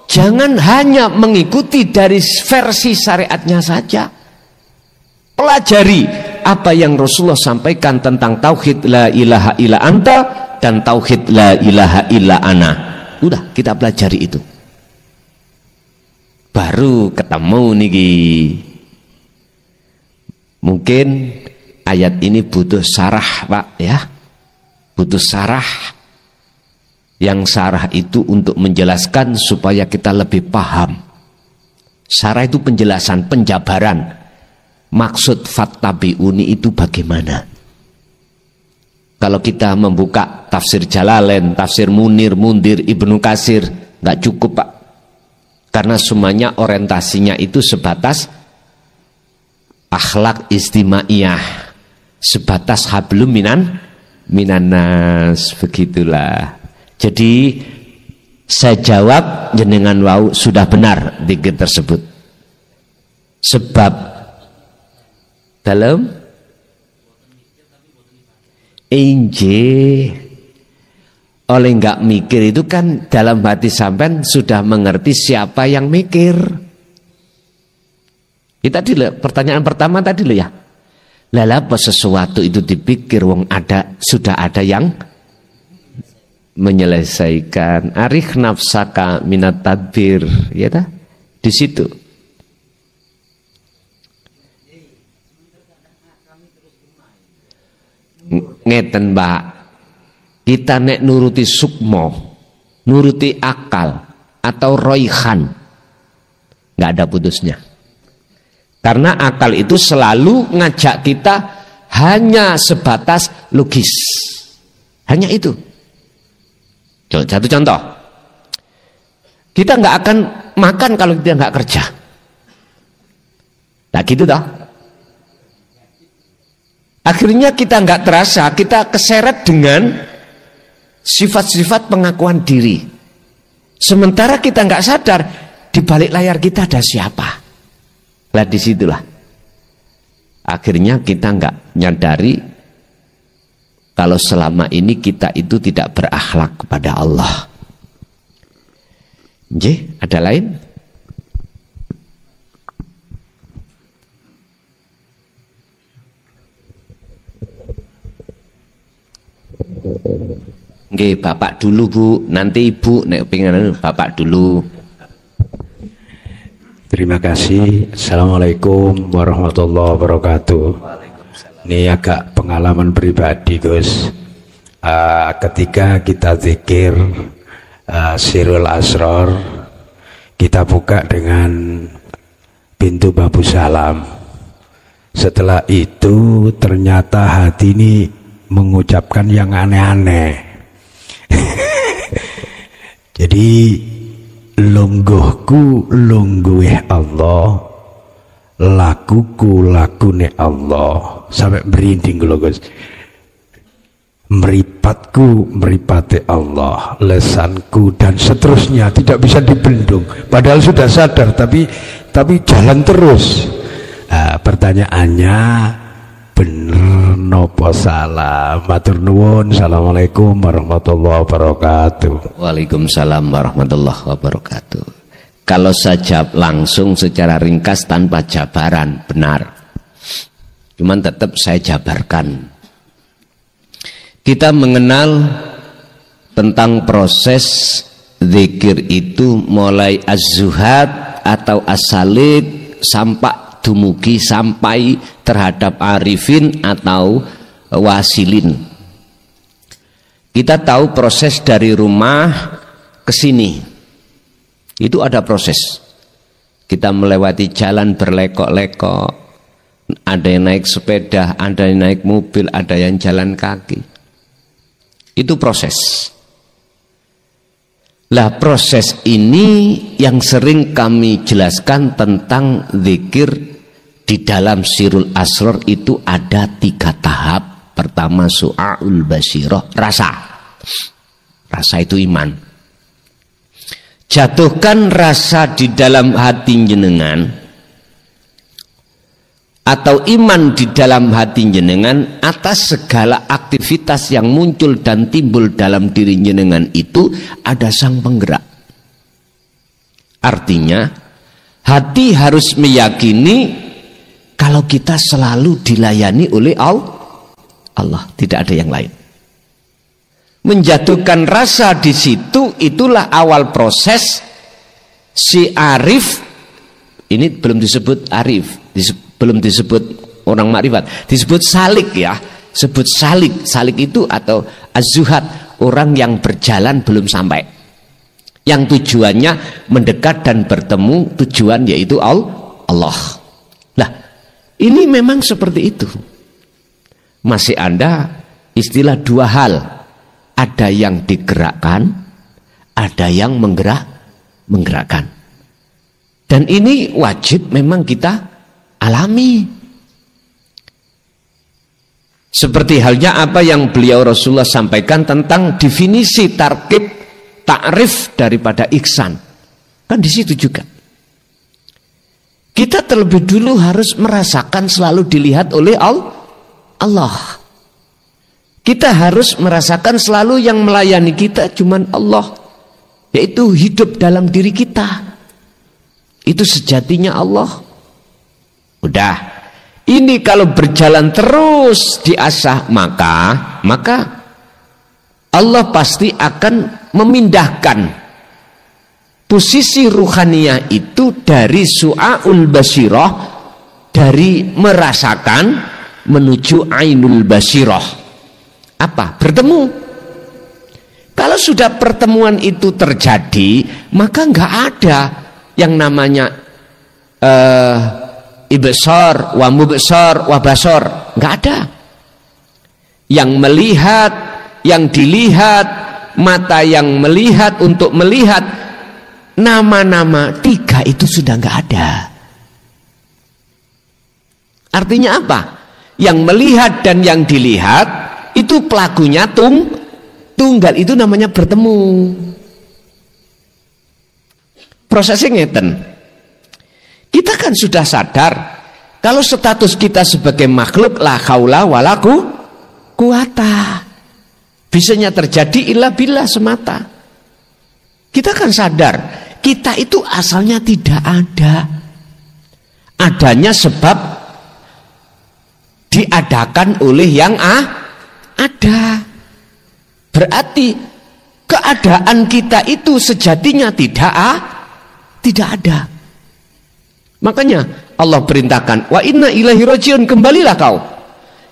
jangan hanya mengikuti dari versi syariatnya saja. Pelajari apa yang Rasulullah sampaikan tentang tauhid la ilaha illa anta dan tauhid la ilaha illa ana. Udah kita pelajari itu. Baru ketemu niki. Mungkin ayat ini butuh sarah, Pak, ya. Butuh sarah. Yang sarah itu untuk menjelaskan supaya kita lebih paham. Sarah itu penjelasan, penjabaran. Maksud fattabi'uni itu bagaimana? Kalau kita membuka tafsir Jalalain, tafsir Munir, Ibnu Katsir, nggak cukup, Pak. Karena semuanya orientasinya itu sebatas akhlak istimaiyah, sebatas hablum minanas, begitulah. Jadi saya jawab jenengan wau sudah benar dzikir tersebut. Sebab dalam oleh nggak mikir itu kan dalam hati sampean sudah mengerti siapa yang mikir. Kita pertanyaan pertama tadi loh ya. Lah apa sesuatu itu dipikir wong sudah ada yang menyelesaikan. Arikh nafsaka minat tadbir, ya ta? Di situ. Ngeten, Mbak, kita nek nuruti sukmo, nuruti akal atau roihan, nggak ada putusnya. Karena akal itu selalu ngajak kita hanya sebatas logis, hanya itu. Satu contoh, kita nggak akan makan kalau kita nggak kerja. Nah gitu toh. Akhirnya kita nggak terasa, kita keseret dengan sifat-sifat pengakuan diri. Sementara kita nggak sadar di balik layar kita ada siapa. Lah disitulah. Akhirnya kita nggak nyadari kalau selama ini kita itu tidak berakhlak kepada Allah. Nggih, ada lain? Nggih, bapak dulu Bu, nanti ibu nek pengen bapak dulu. Terima kasih. Assalamualaikum warahmatullahi wabarakatuh. Ini agak pengalaman pribadi, Gus. Ketika kita zikir Sirul Asror, kita buka dengan pintu Babu Salam. Setelah itu ternyata hati ini mengucapkan yang aneh-aneh. Jadi lungguhku lungguh Allah, lakuku lakune Allah, sampai merinding lho Gus. Meripatku meripati Allah, lesanku dan seterusnya tidak bisa dibendung. Padahal sudah sadar tapi jalan terus. Pertanyaannya, bener nopo salah? Matur nuwun. Assalamualaikum warahmatullahi wabarakatuh. Waalaikumsalam warahmatullahi wabarakatuh. Kalau saja langsung secara ringkas tanpa jabaran, benar. Cuman tetap saya jabarkan. Kita mengenal tentang proses zikir itu mulai az-zuhad atau as-salib sampai terhadap arifin atau wasilin. Kita tahu proses dari rumah ke sini. Itu ada proses. Kita melewati jalan berlekok-lekok. Ada yang naik sepeda, ada yang naik mobil, ada yang jalan kaki. Itu proses. Lah proses ini yang sering kami jelaskan tentang zikir di dalam Sirul Asror itu ada 3 tahap. Pertama su'aul basiroh, rasa. Rasa itu iman. Jatuhkan rasa di dalam hati jenengan atau iman di dalam hati jenengan atas segala aktivitas yang muncul dan timbul dalam diri jenengan itu ada sang penggerak. Artinya hati harus meyakini kalau kita selalu dilayani oleh Allah, tidak ada yang lain. Menjatuhkan rasa di situ, itulah awal proses si arif. Ini belum disebut arif, belum disebut orang makrifat, disebut salik ya. Sebut salik. Salik itu atau az-zuhad, orang yang berjalan belum sampai, yang tujuannya mendekat dan bertemu tujuan yaitu Allah. Nah, ini memang seperti itu. Masih ada istilah dua hal, ada yang digerakkan, ada yang menggerakkan. Dan ini wajib memang kita alami. Seperti halnya apa yang beliau Rasulullah sampaikan tentang definisi tarkib, ta'rif daripada ihsan. Kan di situ juga. Kita terlebih dulu harus merasakan selalu dilihat oleh Allah. Kita harus merasakan selalu yang melayani kita cuman Allah, yaitu hidup dalam diri kita. Itu sejatinya Allah. Udah. Ini kalau berjalan terus diasah, maka Allah pasti akan memindahkan posisi ruhaniyah itu dari su'aul basirah, dari merasakan menuju ainul basirah. Apa? Bertemu. Kalau sudah pertemuan itu terjadi, maka nggak ada yang namanya ibsar wa mubsar wa basar, nggak ada. Yang melihat, yang dilihat, mata yang melihat untuk melihat, nama-nama tiga itu sudah nggak ada. Artinya apa? Yang melihat dan yang dilihat itu pelakunya tunggal, itu namanya bertemu. Prosesnya ngeten. Kita kan sudah sadar kalau status kita sebagai makhluk la haula wala quwata, bisanya terjadi illa billah semata. Kita kan sadar kita itu asalnya tidak ada. Adanya sebab diadakan oleh yang ada. Berarti keadaan kita itu sejatinya tidak ada. Makanya Allah perintahkan, wa inna ilaihi rajiun, kembalilah kau.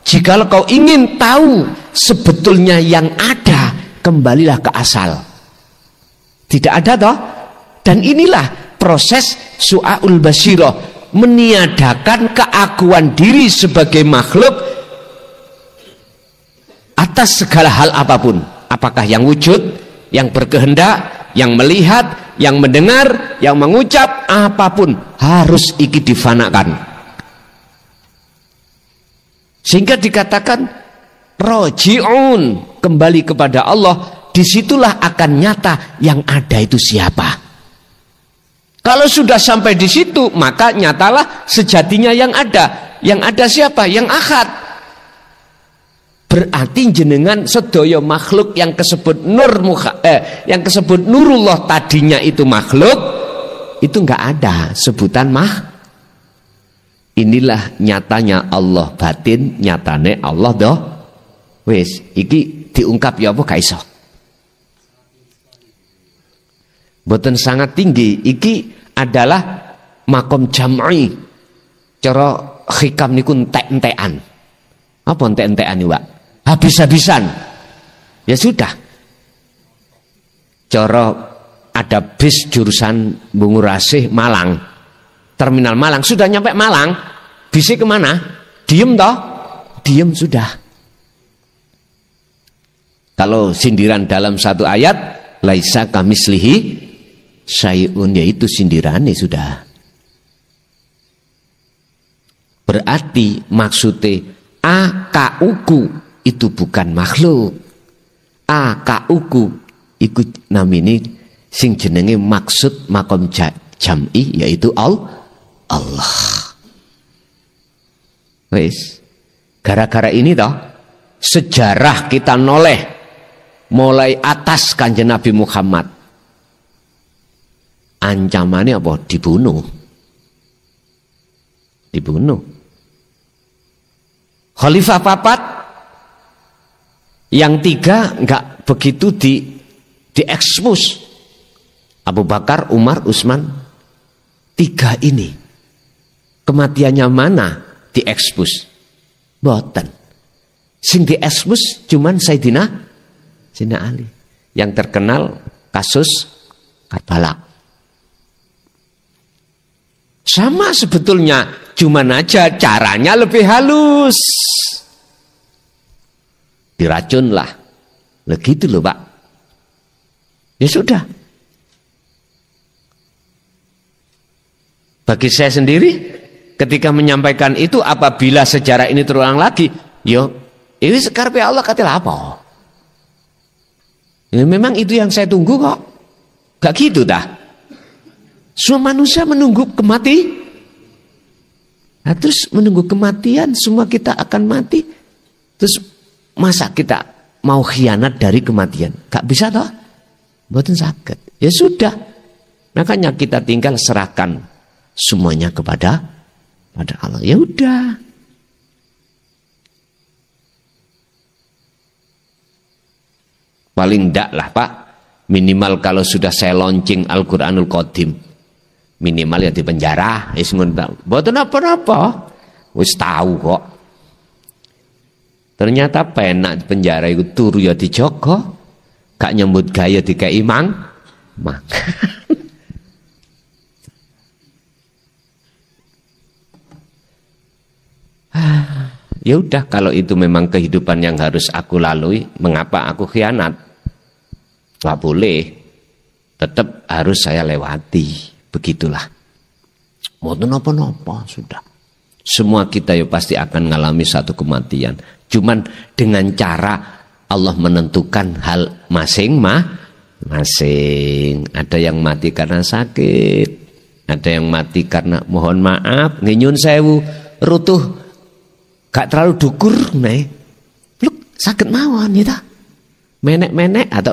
Jikalau kau ingin tahu sebetulnya yang ada, kembalilah ke asal. Tidak ada toh? Dan inilah proses su'aul basirah, meniadakan keakuan diri sebagai makhluk atas segala hal apapun. Apakah yang wujud, yang berkehendak, yang melihat, yang mendengar, yang mengucap, apapun harus iki difanakan. Sehingga dikatakan roji'un, kembali kepada Allah. Disitulah akan nyata yang ada itu siapa. Kalau sudah sampai di situ, maka nyatalah sejatinya yang ada. Yang ada siapa? Yang ahad. Berarti jenengan sedaya makhluk yang kesebut yang kesebut nurullah tadinya itu makhluk, itu nggak ada sebutan Inilah nyatanya Allah batin, nyatane Allah doh. Wes, iki diungkap ya apa gak iso. Boten sangat tinggi. Iki adalah makom jam'i. Cara hikam niku entek-entekan. Apa entek-entekan iki, Pak? Habis-habisan. Ya sudah. Cara ada bis jurusan Bungurasih Malang, terminal Malang, sudah nyampe Malang, bisnya kemana? Diem toh? Diem sudah. Kalau sindiran dalam satu ayat, laisa kamislihi syai'un, yaitu sindirannya sudah. Berarti maksudnya akauku itu bukan makhluk. Akauku ikut namini sing jenenge maksud makom jam'i, yaitu Allah. Wes, gara-gara ini toh sejarah kita noleh mulai atas Kanjeng Nabi Muhammad. Ancamannya apa? Dibunuh. Khalifah papat, yang 3 enggak begitu diekspos. Abu Bakar, Umar, Utsman. 3 ini kematiannya mana diekspos? Boten. Sing diekspos cuman Sayyidina Ali. Yang terkenal kasus Karbala. Sama sebetulnya, cuman aja caranya lebih halus. Diracun lah. Begitu loh Pak. Ya sudah. Bagi saya sendiri, ketika menyampaikan itu, apabila sejarah ini terulang lagi, yo, ini sekarang Allah kata apa? Ya, memang itu yang saya tunggu kok. Gak gitu dah. Semua manusia menunggu kematian. Nah, terus menunggu kematian, semua kita akan mati. Terus masa kita mau khianat dari kematian? Gak bisa toh? Mboten saged. Ya sudah. Makanya kita tinggal serahkan semuanya kepada Allah. Ya udah. Paling ndak lah Pak, minimal kalau sudah saya launching Al-Quranul Qadim, minimal ya di penjara. Mboten apa-apa. Wis tahu kok. Ternyata penak di penjara itu turu ya dijogo, gak nyambut gaya dikei mang. Ya udah, kalau itu memang kehidupan yang harus aku lalui, mengapa aku khianat? Gak boleh, tetap harus saya lewati. Begitulah. Mau nopo-nopo sudah. Semua kita ya pasti akan mengalami satu kematian. Cuman dengan cara Allah menentukan hal masing-masing. Ada yang mati karena sakit, ada yang mati karena mohon maaf, nyuwun sewu, rutuh. Gak terlalu dukur nih, luk sakit mawon ya ta, menek atau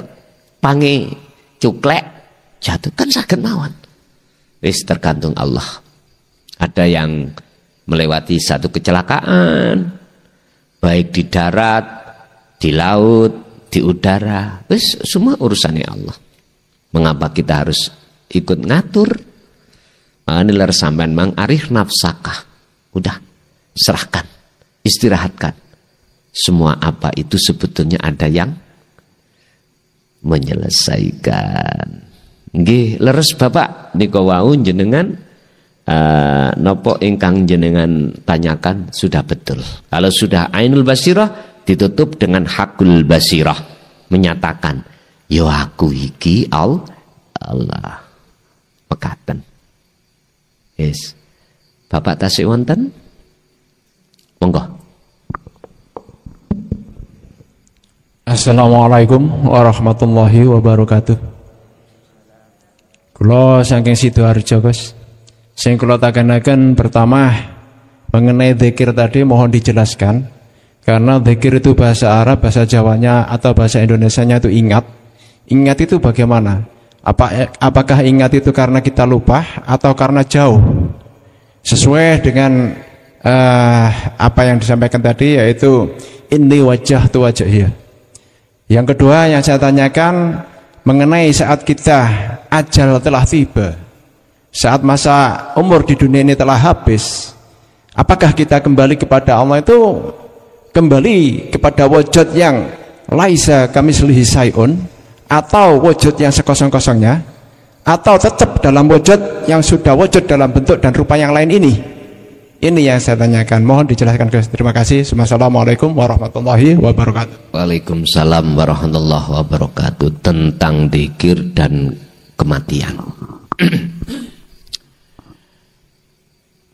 pangi cuklek jatuh kan sakit mawon. Wis tergantung Allah. Ada yang melewati satu kecelakaan, baik di darat, di laut, di udara, wis semua urusannya Allah. Mengapa kita harus ikut ngatur? Anilar sampean mang arif nafsakah, udah serahkan. Istirahatkan. Semua apa itu sebetulnya ada yang menyelesaikan. Nggih, leres Bapak nika wau jenengan nopo ingkang jenengan tanyakan sudah betul. Kalau sudah ainul basirah ditutup dengan hakul basirah, menyatakan yo aku iki Allah. Pekaten. Yes. Bapak tasik wonten? Monggo. Assalamualaikum warahmatullahi wabarakatuh. Kula saking Sidoarjo, Gus. Sing kula takanaken pertama mengenai zikir tadi mohon dijelaskan. Karena zikir itu bahasa Arab, bahasa Jawanya atau bahasa Indonesianya itu ingat. Ingat itu bagaimana? Apakah ingat itu karena kita lupa atau karena jauh? Sesuai dengan apa yang disampaikan tadi, yaitu inni wajah tu wajahiyah. Yang kedua yang saya tanyakan mengenai saat kita ajal telah tiba, saat masa umur di dunia ini telah habis, apakah kita kembali kepada Allah itu kembali kepada wujud yang laisa kamitslihi syai'un, atau wujud yang sekosong-kosongnya, atau tetap dalam wujud yang sudah wujud dalam bentuk dan rupa yang lain ini? Ini yang saya tanyakan, mohon dijelaskan. Terima kasih. Assalamualaikum warahmatullahi wabarakatuh. Waalaikumsalam warahmatullahi wabarakatuh. Tentang dzikir dan kematian.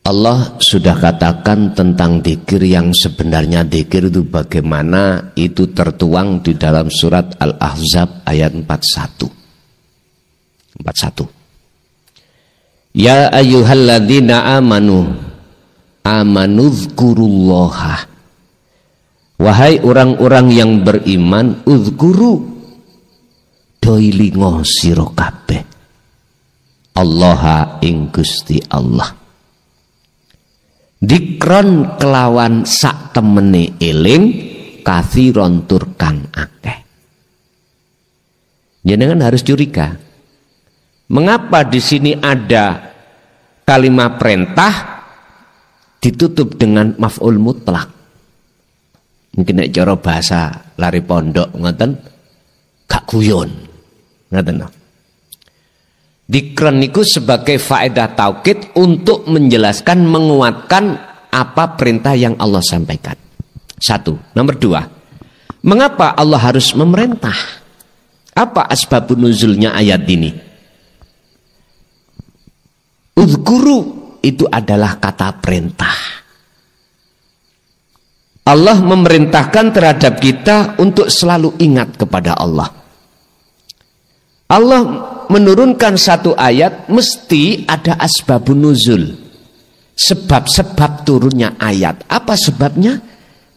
Allah sudah katakan tentang dzikir yang sebenarnya dzikir itu bagaimana, itu tertuang di dalam surat Al-Ahzab ayat 41. Ya ayyuhalladzina amanudzukurullaha, wahai orang-orang yang beriman, uzkuru doilingo sira kabeh Allaha ing Gusti Allah, Dikron kelawan sak temene eling kathiron tur kang akeh. Jenengan harus curiga. Mengapa di sini ada kalimat perintah ditutup dengan maf'ul mutlak? Mungkin nek cara bahasa lari pondok ngoten gak guyon. Ngoten. Dikron niku sebagai faedah taukid untuk menjelaskan, menguatkan apa perintah yang Allah sampaikan. Satu. Nomor dua, mengapa Allah harus memerintah? Apa asbabun nuzulnya ayat ini? Uzkuru itu adalah kata perintah. Allah memerintahkan terhadap kita untuk selalu ingat kepada Allah. Allah menurunkan satu ayat mesti ada asbabun nuzul, sebab-sebab turunnya ayat. Apa sebabnya?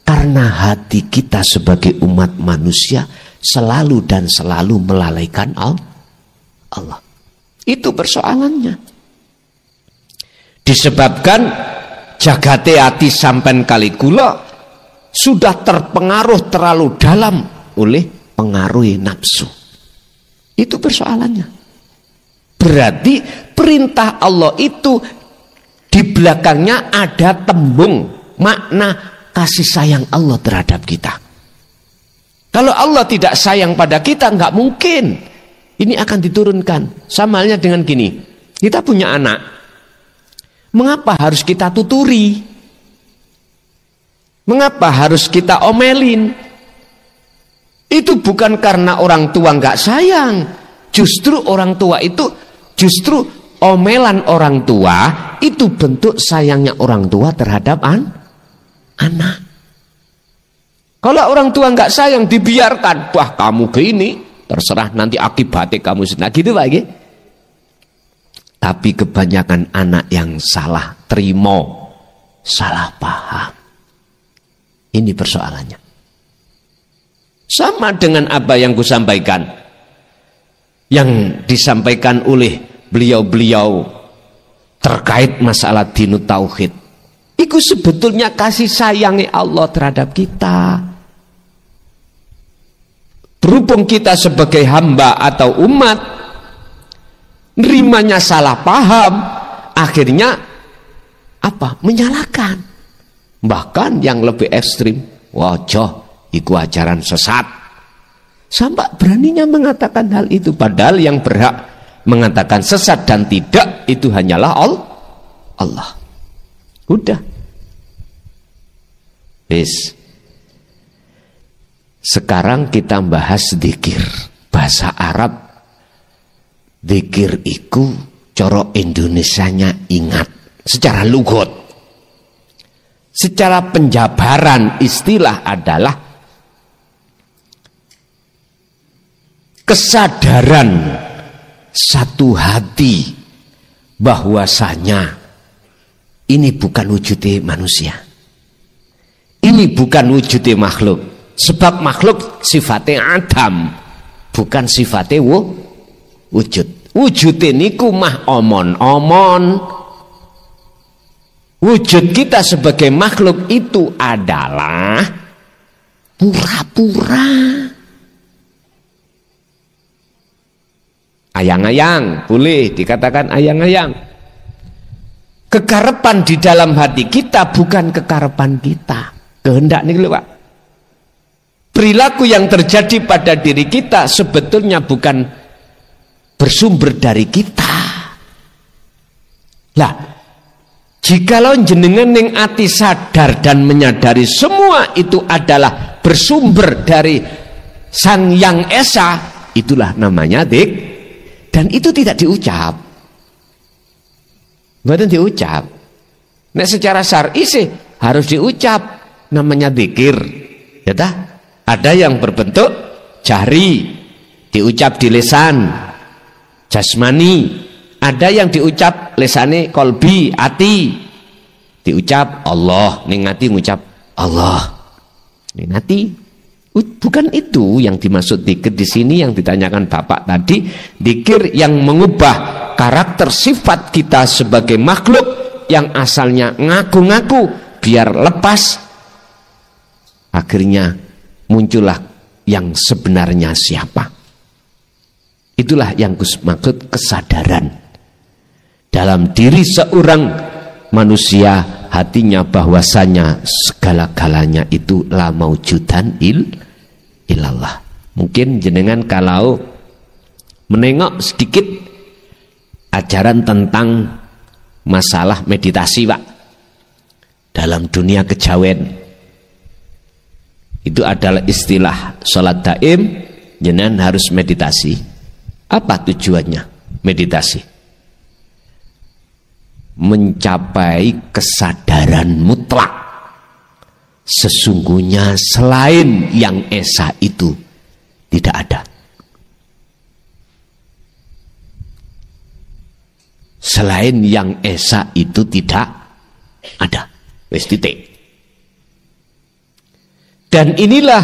Karena hati kita sebagai umat manusia selalu dan selalu melalaikan Allah. Itu persoalannya. Disebabkan jagate hati sampen kali kula sudah terpengaruh terlalu dalam oleh pengaruh nafsu. Itu persoalannya. Berarti perintah Allah itu di belakangnya ada tembung makna kasih sayang Allah terhadap kita. Kalau Allah tidak sayang pada kita, nggak mungkin ini akan diturunkan. Sama halnya dengan gini, kita punya anak, mengapa harus kita tuturi? Mengapa harus kita omelin? Itu bukan karena orang tua nggak sayang. Justru orang tua itu, justru omelan orang tua itu bentuk sayangnya orang tua terhadap anak. Kalau orang tua nggak sayang, dibiarkan, wah kamu gini, terserah nanti akibatnya kamu senang gitu lagi. Tapi kebanyakan anak yang salah terima, salah paham. Ini persoalannya. Sama dengan apa yang kusampaikan, yang disampaikan oleh beliau-beliau terkait masalah dinut tauhid. Itu sebetulnya kasih sayangnya Allah terhadap kita. Berhubung kita sebagai hamba atau umat nerimanya salah paham, akhirnya apa? Menyalahkan. Bahkan yang lebih ekstrim, wajah iku ajaran sesat. Sampai beraninya mengatakan hal itu, padahal yang berhak mengatakan sesat dan tidak itu hanyalah Allah. Udah. Bis. Sekarang kita bahas dzikir. Bahasa Arab dzikir iku cara Indonesianya ingat secara lugat. Secara penjabaran istilah adalah kesadaran satu hati bahwasanya ini bukan wujudnya manusia, ini bukan wujudnya makhluk. Sebab makhluk sifatnya Adam, bukan sifatnya wujud. Wujudnya niku mah omon-omon. Wujud kita sebagai makhluk itu adalah pura-pura. Ayang-ayang, boleh dikatakan ayang-ayang. Kekarepan di dalam hati kita bukan kekarepan kita. Kehendak nih lho Pak. Perilaku yang terjadi pada diri kita sebetulnya bukan bersumber dari kita. Lah, jikalau jenengan ning ati sadar dan menyadari semua itu adalah bersumber dari Sang Yang Esa, itulah namanya dik. Dan itu tidak diucap. Bukan diucap. Nah, secara syar'i sih harus diucap, namanya dzikir. Ya dah? Ada yang berbentuk jari, diucap di lisan, jasmani. Ada yang diucap lesane kolbi, ati. Diucap Allah, ning ati ngucap Allah. Ning ati. Bukan itu yang dimaksud dzikir di sini yang ditanyakan Bapak tadi. Dzikir yang mengubah karakter sifat kita sebagai makhluk yang asalnya ngaku-ngaku biar lepas. Akhirnya muncullah yang sebenarnya siapa. Itulah yang maksud kesadaran dalam diri seorang manusia, hatinya bahwasanya segala-galanya itu la maujudan ilallah. Mungkin jenengan kalau menengok sedikit ajaran tentang masalah meditasi, Pak, dalam dunia kejawen itu adalah istilah sholat daim, jenengan harus meditasi. Apa tujuannya meditasi? Mencapai kesadaran mutlak, sesungguhnya selain yang esa itu tidak ada. Selain yang esa itu tidak ada. Wes titik. Dan inilah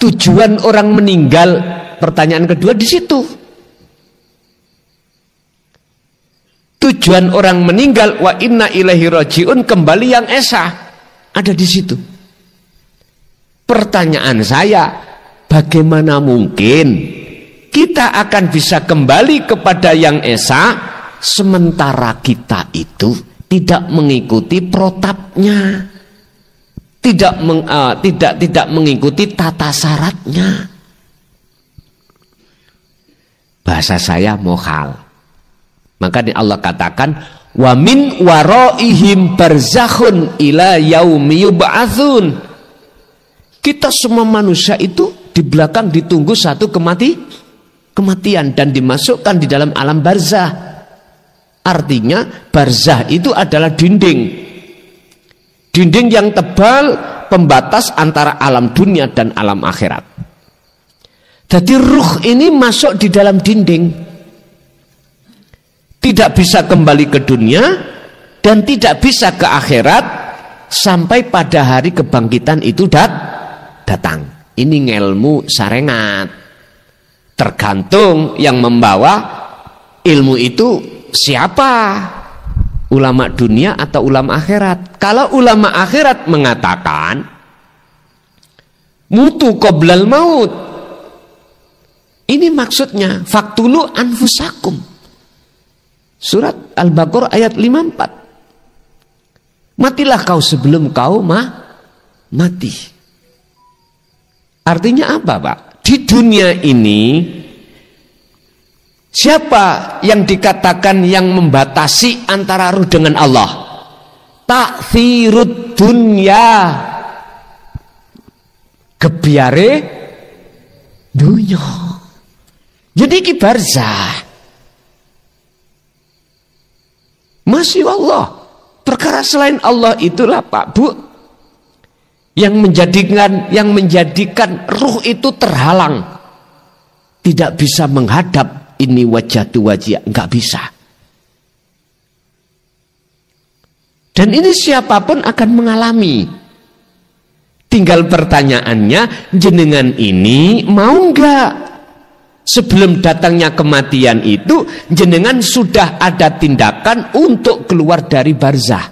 tujuan orang meninggal. Pertanyaan kedua di situ. Tujuan orang meninggal, wa inna ilaihi rajiun, kembali yang esa, ada di situ. Pertanyaan saya, bagaimana mungkin kita akan bisa kembali kepada yang esa sementara kita itu tidak mengikuti protapnya, tidak mengikuti tata syaratnya? Bahasa saya mohal. Maka Allah katakan, wa min waraihim barzakhun ila yaumi yub'atsun. Kita semua manusia itu di belakang ditunggu satu kematian dan dimasukkan di dalam alam barzah. Artinya barzah itu adalah dinding yang tebal pembatas antara alam dunia dan alam akhirat. Jadi ruh ini masuk di dalam dinding, tidak bisa kembali ke dunia dan tidak bisa ke akhirat sampai pada hari kebangkitan itu datang. Ini ngelmu sarengat. Tergantung yang membawa ilmu itu siapa, ulama dunia atau ulama akhirat. Kalau ulama akhirat mengatakan mutu qoblal maut, ini maksudnya faktulu anfusakum. Surat Al-Baqarah ayat 54. Matilah kau sebelum kau mati. Artinya apa, Pak? Di dunia ini siapa yang dikatakan yang membatasi antara ruh dengan Allah? Ta'thirud dunya, gebiare dunya. Jadi ki barzah. Masih Allah. Perkara selain Allah itulah, Pak, Bu, yang menjadikan ruh itu terhalang, tidak bisa menghadap ini wajah tu wajah, nggak bisa. Dan ini siapapun akan mengalami. Tinggal pertanyaannya, jenengan ini mau nggak? Sebelum datangnya kematian itu, jenengan sudah ada tindakan untuk keluar dari barzah.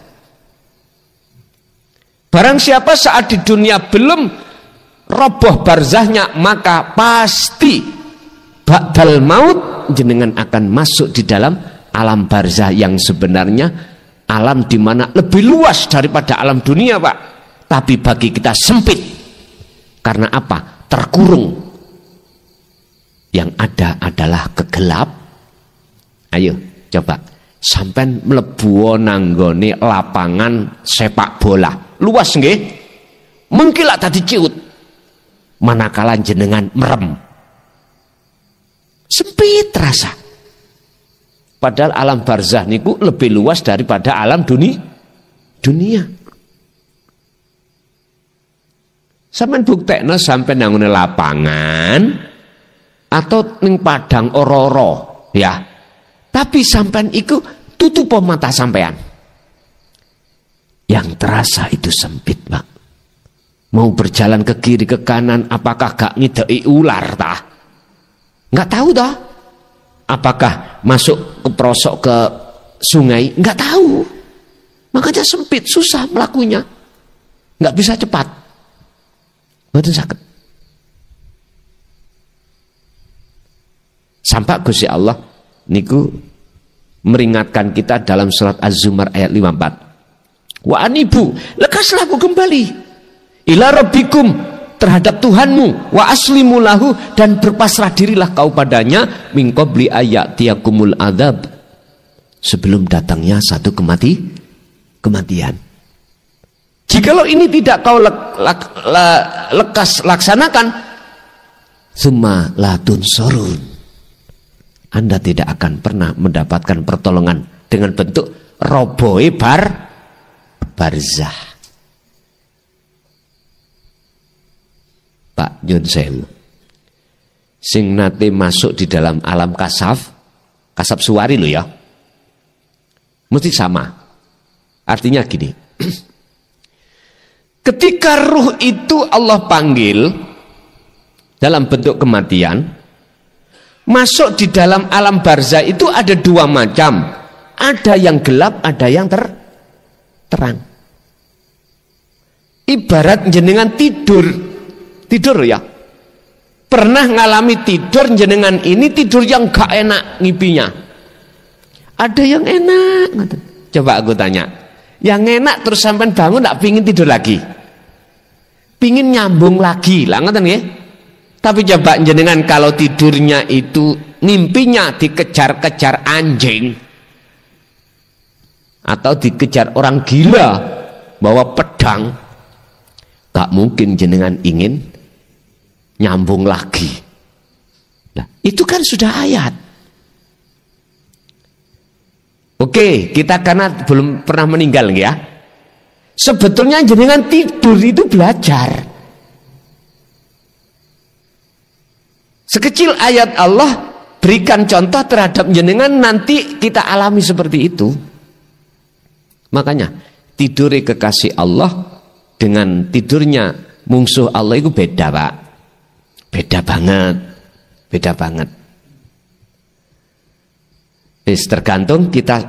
Barang siapa saat di dunia belum roboh barzahnya, maka pasti ba'dal maut jenengan akan masuk di dalam alam barzah yang sebenarnya alam di mana lebih luas daripada alam dunia, Pak. Tapi bagi kita sempit. Karena apa? Terkurung. Yang ada adalah kegelap. Ayo coba sampai mlebu nanggone lapangan sepak bola, luas nggih, mengkilat tadi ciut, manakala jenengan merem, sempit terasa. Padahal alam barzah niku lebih luas daripada alam dunia. Sampeyan buktekno sampai nangune lapangan atau ning padang ora-ora ya. Tapi sampean iku tutup mata sampean. Yang terasa itu sempit, Pak. Mau berjalan ke kiri ke kanan, apakah gak ngideki ular tah? Nggak tahu dah. Apakah masuk ke prosok ke sungai? Nggak tahu. Makanya sempit, susah melakunya. Nggak bisa cepat. Mboten saged. Sampai Gusti Allah niku meringatkan kita dalam surat Az-Zumar ayat 54. Wa anibu, lekaslah kembali ila rabbikum, terhadap Tuhanmu, wa aslimu lahu, dan berpasrah dirilah kau padanya, min qabli ayatiyakumul adzab, sebelum datangnya satu kematian. Jikalau ini tidak kau lekas laksanakan, summa la tunsurun, Anda tidak akan pernah mendapatkan pertolongan dengan bentuk roboe barzah. Pak Nyun Sewu, sing nate masuk di dalam alam kasaf suwari lo ya, mesti sama. Artinya gini, ketika ruh itu Allah panggil dalam bentuk kematian, masuk di dalam alam barzah itu ada dua macam, ada yang gelap, ada yang terang. Ibarat jenengan tidur ya, pernah ngalami tidur jenengan ini, tidur yang gak enak ngipinya, ada yang enak. Coba aku tanya, yang enak terus sampai bangun gak pingin tidur lagi, pingin nyambung lagi lah, ngoten nggih. Tapi coba jenengan kalau tidurnya itu mimpinya dikejar-kejar anjing atau dikejar orang gila bawa pedang, gak mungkin jenengan ingin nyambung lagi. Nah, itu kan sudah ayat. Oke, kita karena belum pernah meninggal ya. Sebetulnya jenengan tidur itu belajar. Sekecil ayat Allah berikan contoh terhadap jenengan, nanti kita alami seperti itu. Makanya tidur kekasih Allah dengan tidurnya musuh Allah itu beda, Pak. Beda banget. Tergantung kita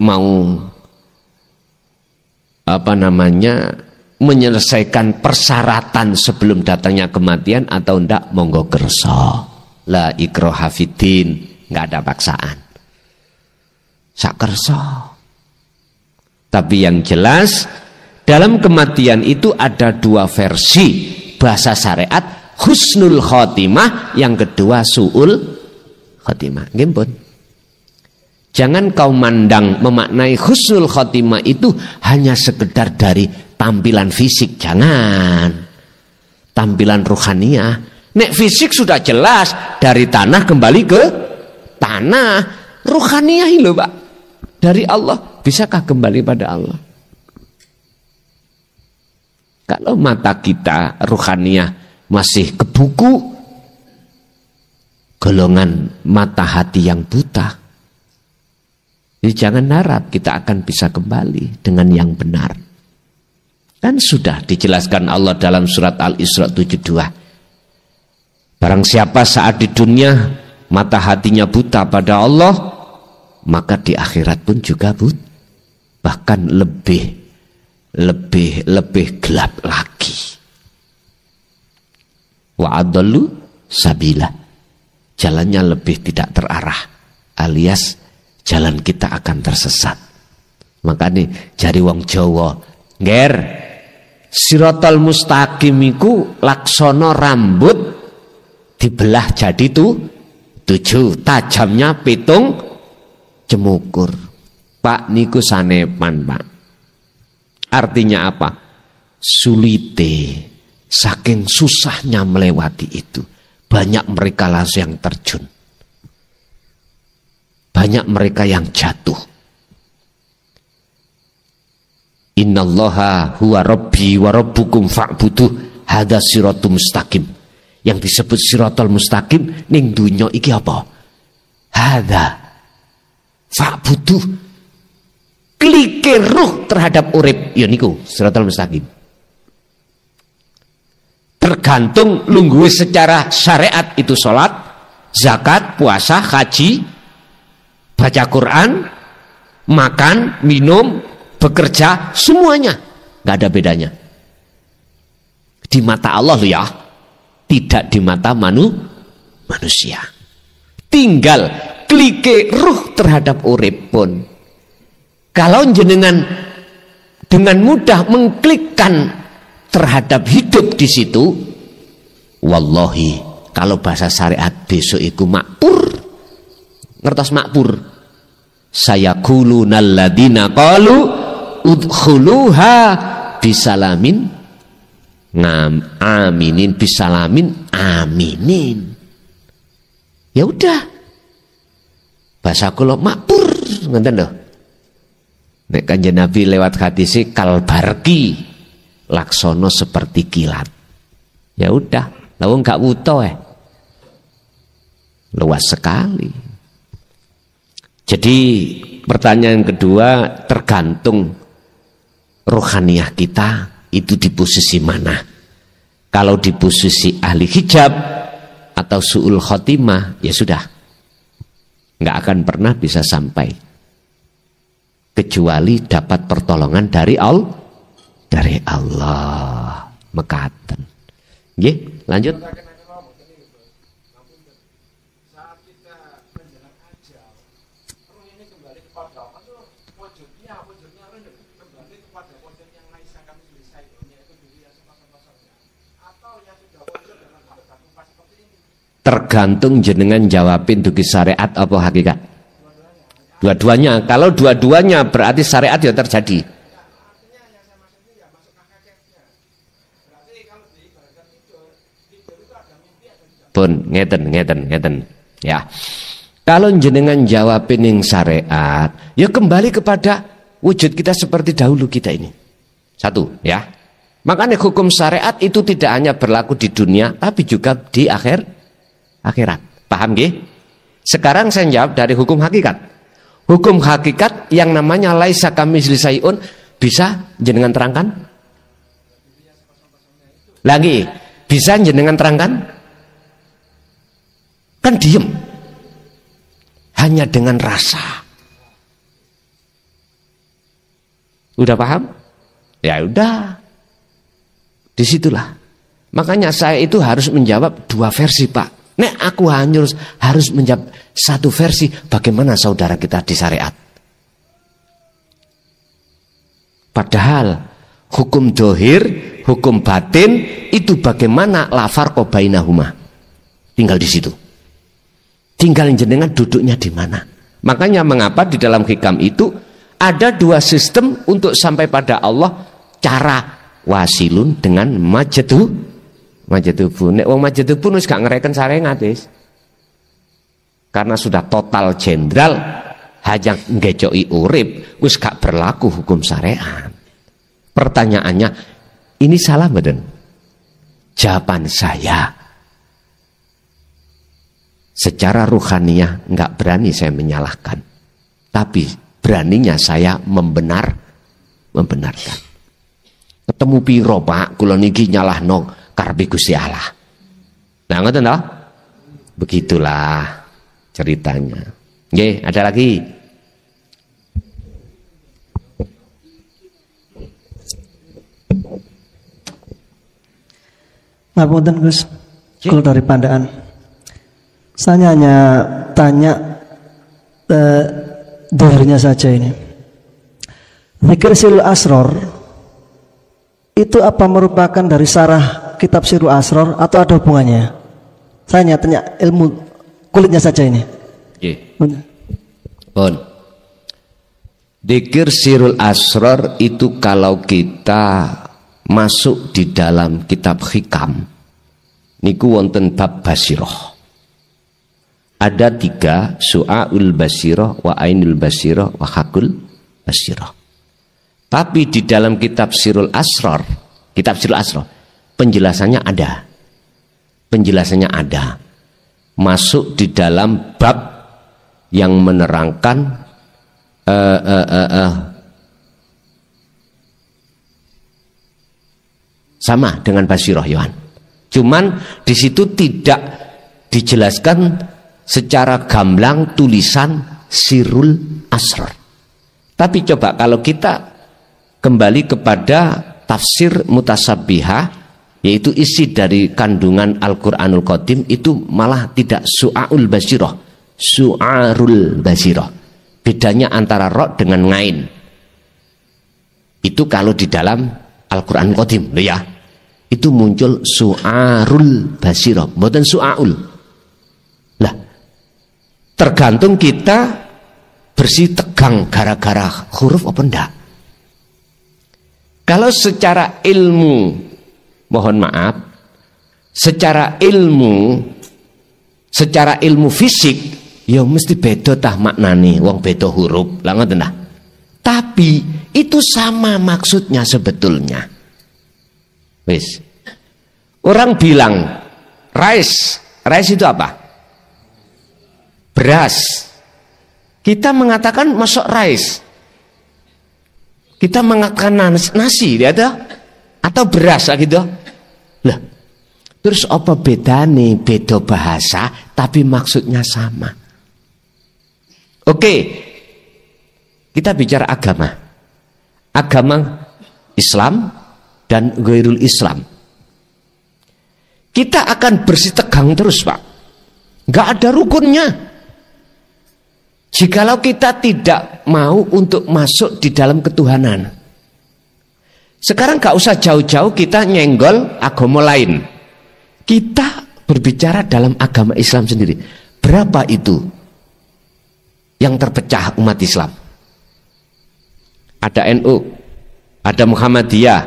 mau menyelesaikan persyaratan sebelum datangnya kematian atau ndak, monggo kersa. La ikraha fiddin, nggak ada paksaan. Sak kersa. Tapi yang jelas dalam kematian itu ada dua versi bahasa syariat, husnul khotimah, yang kedua su'ul khotimah. Nggih pun. Jangan kau memaknai husnul khotimah itu hanya sekedar dari tampilan fisik, jangan. Tampilan ruhaniyah. Nek fisik sudah jelas, dari tanah kembali ke tanah. Ruhaniyah lho, Pak. Dari Allah, bisakah kembali pada Allah? Kalau mata kita ruhaniyah masih ke buku, golongan mata hati yang buta, jadi jangan harap kita akan bisa kembali dengan yang benar. Dan sudah dijelaskan Allah dalam surat Al-Isra 72. Barang siapa saat di dunia mata hatinya buta pada Allah, maka di akhirat pun juga buta, bahkan lebih gelap lagi. Wa adallu sabila, jalannya lebih tidak terarah, alias jalan kita akan tersesat. Makanya jari wong Jawa, ngger, siratal mustaqim iku laksana rambut dibelah jadi 7, tajamnya 7 cemukur. Pak niku sanepan, Pak. Artinya apa? Sulite, saking susahnya melewati itu, banyak mereka langsung yang terjun, banyak mereka yang jatuh. Innallaha huwa rabbi wa rabbukum fa'buduh, hadza siratul mustaqim. Yang disebut siratal mustaqim ning dunya iki apa? Hadza fa'buduh, klike ruh terhadap urip, ya niku siratal mustaqim. Tergantung lungguhe secara syariat itu salat, zakat, puasa, haji, baca Quran, makan, minum, bekerja, semuanya nggak ada bedanya. Di mata Allah loh ya, tidak di mata manusia. Tinggal klike ruh terhadap urip pun. Kalau jenengan dengan mudah mengklikkan terhadap hidup di situ, wallahi kalau bahasa syariat besok itu makpur. Ngertos makpur? Sayaqulunal ladzina qalu udkhuluha bisalamin aminin bisalamin aminin. Ya udah. Bahasa kula makpur, ngoten lho. Nek Kanjeng Nabi lewat hadis kalbarki laksono seperti kilat. Ya udah, lalu enggak wuto luas sekali. Jadi pertanyaan kedua, tergantung rohaniah kita itu di posisi mana. Kalau di posisi ahli hijab atau su'ul khotimah, ya sudah, nggak akan pernah bisa sampai kecuali dapat pertolongan dari Allah mekaten. Nggih, lanjut. Tergantung jenengan jawabin dugi syariat apa hakikat. Dua-duanya. Kalau dua-duanya berarti syariat ya terjadi. Pun ngeten. Ya. Kalau jenengan jawabin yang syariat, ya kembali kepada wujud kita seperti dahulu kita ini. Satu, ya. Makanya hukum syariat itu tidak hanya berlaku di dunia, tapi juga di akhirat. Paham nggih? Sekarang saya jawab dari hukum hakikat. Hukum hakikat yang namanya laisa kamitsli syai'un bisa jenengan terangkan? Lagi, bisa jenengan terangkan? Kan diem. Hanya dengan rasa. Udah paham? Ya udah. Disitulah. Makanya saya itu harus menjawab dua versi, Pak. Nek aku harus menjawab satu versi, bagaimana saudara kita di syariat. Padahal hukum dohir, hukum batin itu bagaimana la farqa bainahuma. Tinggal di situ. Tinggal jenengan duduknya di mana. Makanya mengapa di dalam hikam itu ada dua sistem untuk sampai pada Allah, cara wasilun dengan majdu. Majadubun, nek wong majadubun wis gak ngereken sarengat wis. Karena sudah total jenderal, hanya ngejoki urip, wis gak berlaku hukum syariat. Pertanyaannya, ini salah mboten? Jawaban saya, secara ruhaniyah nggak berani saya menyalahkan, tapi beraninya saya membenarkan. Ketemu piro Pak, kula niki nyalahno karepe Gusti Allah. Nah, ngoten toh? Begitulah ceritanya. Nggih, ada lagi? Ngapunten Gus, kalau dari Pandaan. Saya hanya tanya dohirnya saja ini. Zikir Sirul Asror itu apa merupakan dari sarah kitab Sirul Asror atau ada hubungannya? Saya tanya ilmu kulitnya saja ini. Bon. Zikir Sirul Asror itu kalau kita masuk di dalam kitab hikam niku wonten bab basiroh. Ada 3, su'aul basiroh, wa ainul basiroh, wa hakul basiroh. Tapi di dalam kitab Sirul Asror, penjelasannya ada. Penjelasannya ada. Masuk di dalam bab yang menerangkan sama dengan basiroh Yohan. Cuman di situ tidak dijelaskan secara gamblang tulisan Sirul Asror. Tapi coba kalau kita kembali kepada tafsir mutasabbihah, yaitu isi dari kandungan Al-Quranul Qadim itu malah tidak su'aul basirah, su'arul basirah. Bedanya antara ro dengan ngain itu kalau di dalam Al-Quranul Qadim ya, itu muncul su'arul basirah, bukan su'aul. Lah, tergantung kita bersih tegang gara-gara huruf apa enggak. Kalau secara ilmu, mohon maaf, secara ilmu fisik ya mesti beda tah maknane, wong beda huruf lah ngoten nah. Tapi itu sama maksudnya sebetulnya. Wis. Orang bilang rice itu apa? Beras. Kita mengatakan masuk rice. Kita mengatakan nasi, dia ada atau beras gitu. Lah, terus apa bedanya? Beda bahasa tapi maksudnya sama. Oke, kita bicara agama. Agama Islam dan ghairul Islam. Kita akan bersih tegang terus, Pak. Nggak ada rukunnya. Jikalau kita tidak mau untuk masuk di dalam ketuhanan. Sekarang gak usah jauh-jauh kita nyenggol agama lain. Kita berbicara dalam agama Islam sendiri. Berapa itu yang terpecah umat Islam? Ada NU, ada Muhammadiyah,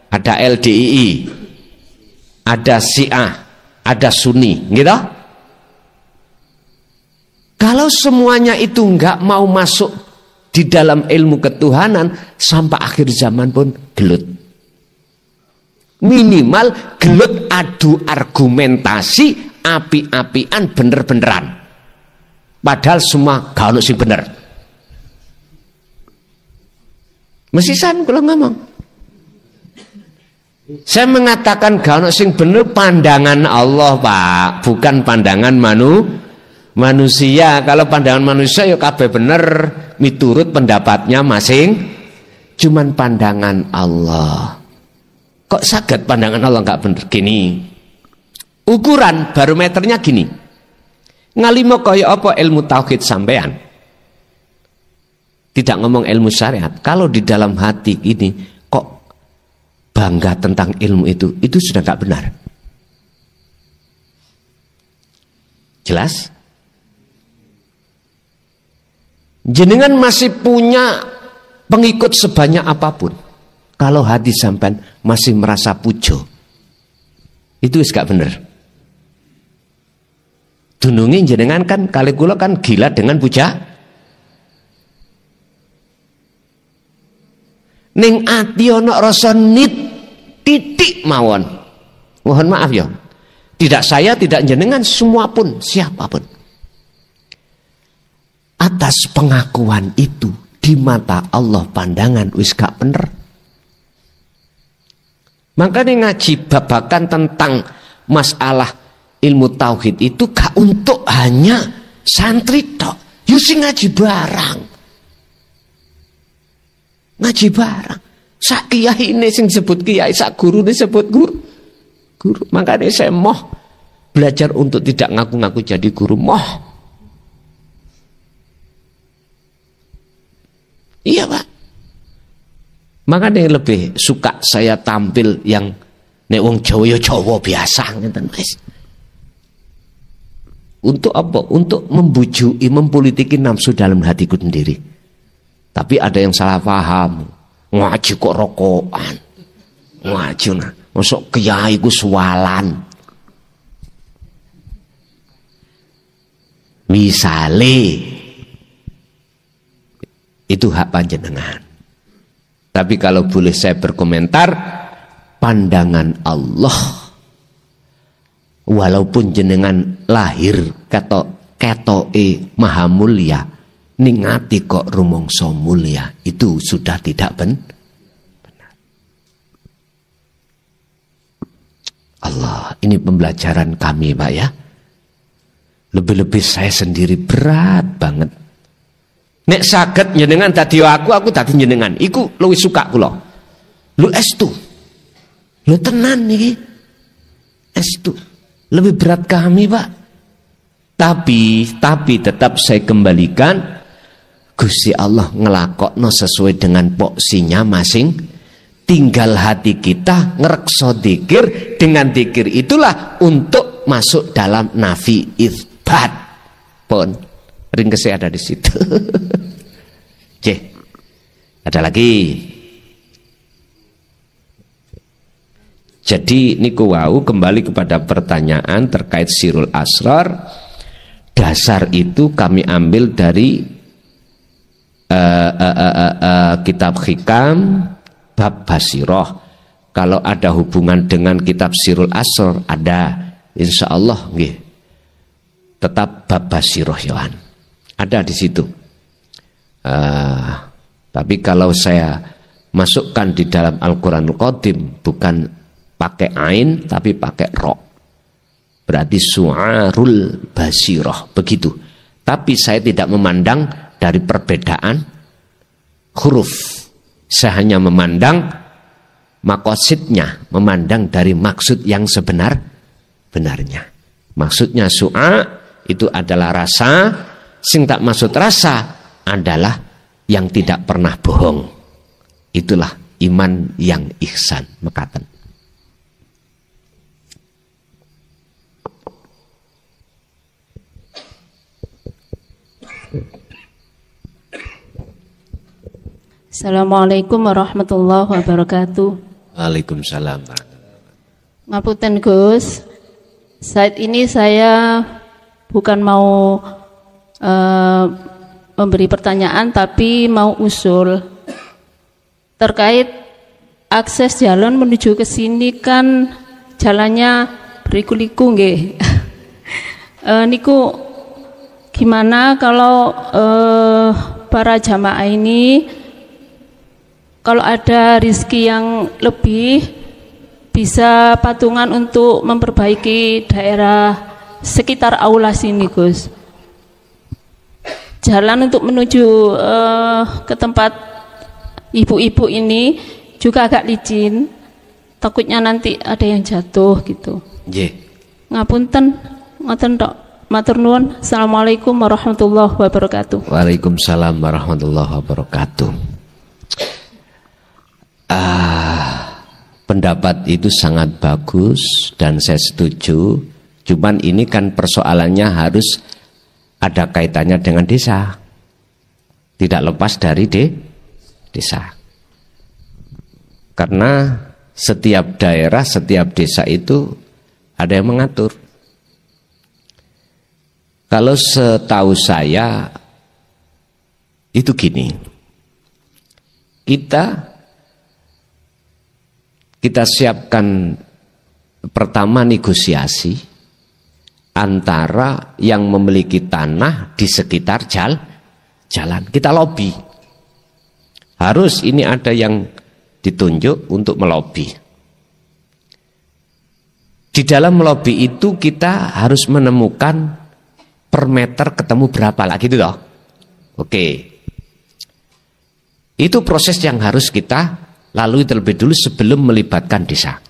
ada LDII, ada Syiah, ada Sunni, gitu. Kalau semuanya itu nggak mau masuk di dalam ilmu ketuhanan, sampai akhir zaman pun gelut. Minimal gelut adu argumentasi, api-apian bener-beneran. Padahal semua gak ono sing bener. Mesisan kalau ngomong. Saya mengatakan gak ono sing bener pandangan Allah, Pak, bukan pandangan manusia. Kalau pandangan manusia ya kabeh bener miturut pendapatnya masing, cuman pandangan Allah. Kok saged pandangan Allah nggak bener gini? Ukuran barometernya gini. Ngalimo kaya apa ilmu tauhid sampean? Tidak ngomong ilmu syariat. Kalau di dalam hati ini kok bangga tentang ilmu itu sudah nggak benar. Jelas? Jenengan masih punya pengikut sebanyak apapun, kalau hati sampean masih merasa pujo, itu gak bener. Dunungi jenengan kan kali kula kan gila dengan puja. Ning ati ana rasa nit titik mawon. Mohon maaf ya. Tidak saya, tidak jenengan, semua pun, siapapun. Atas pengakuan itu di mata Allah pandangan wis gak bener. Makanya ngaji babakan tentang masalah ilmu tauhid itu gak untuk hanya santri tok. Yo sing ngaji barang. Ngaji barang. Sak kiai ini sing sebut kiai, sak guru ini sebut guru. Makanya saya moh belajar untuk tidak ngaku-ngaku jadi guru, moh. Iya, Pak. Makanya lebih suka saya tampil yang nek wong Jawa ya Jawa biasa ngeten, Mas. Untuk apa? Untuk membujuki, mempolitiki nafsu dalam hatiku sendiri. Tapi ada yang salah paham. Ngaji kok rokokan. Ngaji nah, masuk kiai ku sualan. Misale itu hak panjenengan. Tapi kalau boleh saya berkomentar, pandangan Allah, walaupun jenengan lahir ketoke maha mulia, ningati kok rumangsa mulia, itu sudah tidak benar. Allah, ini pembelajaran kami, Pak ya. Lebih-lebih saya sendiri berat banget Nek saged jenengan dadi aku dadi jenengan. Iku luwih suka kula. Lu estu. Lu tenan niki. Estu. Lebih berat kami, Pak. Tapi tetap saya kembalikan, Gusti Allah ngelakokno sesuai dengan porsinya masing. Tinggal hati kita ngerekso dzikir, dengan dzikir itulah untuk masuk dalam nafi itsbat. Pun ringkesnya ada di situ. Ada lagi. Jadi niku wau kembali kepada pertanyaan terkait sirul asrar. Dasar itu kami ambil dari kitab Hikam bab Basiroh. Kalau ada hubungan dengan kitab sirul asrar ada, insya Allah nggih. Tetap bab Basiroh Yohan. Ada di situ. Tapi kalau saya masukkan di dalam Al-Quranul Qadim bukan pakai ain tapi pakai ro, berarti su'arul basiroh begitu. Tapi saya tidak memandang dari perbedaan huruf, saya hanya memandang makosidnya, memandang dari maksud yang sebenarnya. Maksudnya su'a itu adalah rasa, sing tak maksud rasa adalah yang tidak pernah bohong. Itulah iman yang ihsan mekaten. Assalamualaikum warahmatullahi wabarakatuh. Waalaikumsalam. Ngapunten Gus, saat ini saya bukan mau memberi pertanyaan tapi mau usul terkait akses jalan menuju ke sini. Kan jalannya beriku-liku nggih. Niku gimana kalau para jamaah ini kalau ada rizki yang lebih bisa patungan untuk memperbaiki daerah sekitar aula sini Gus. Jalan untuk menuju ke tempat ibu-ibu ini juga agak licin. Takutnya nanti ada yang jatuh gitu. Ngapunten, ngoten tok. Matur nuwun. Assalamualaikum warahmatullahi wabarakatuh. Waalaikumsalam warahmatullahi wabarakatuh. Pendapat itu sangat bagus dan saya setuju. Cuman ini kan persoalannya harus ada kaitannya dengan desa. Tidak lepas dari desa. Karena setiap daerah, setiap desa itu ada yang mengatur. Kalau setahu saya itu gini. Kita siapkan pertama negosiasi antara yang memiliki tanah di sekitar jalan. Kita lobby. Harus ini ada yang ditunjuk untuk melobi. Di dalam melobi itu kita harus menemukan per meter ketemu berapa lah gitu loh. Oke. Itu proses yang harus kita lalui terlebih dulu sebelum melibatkan desa.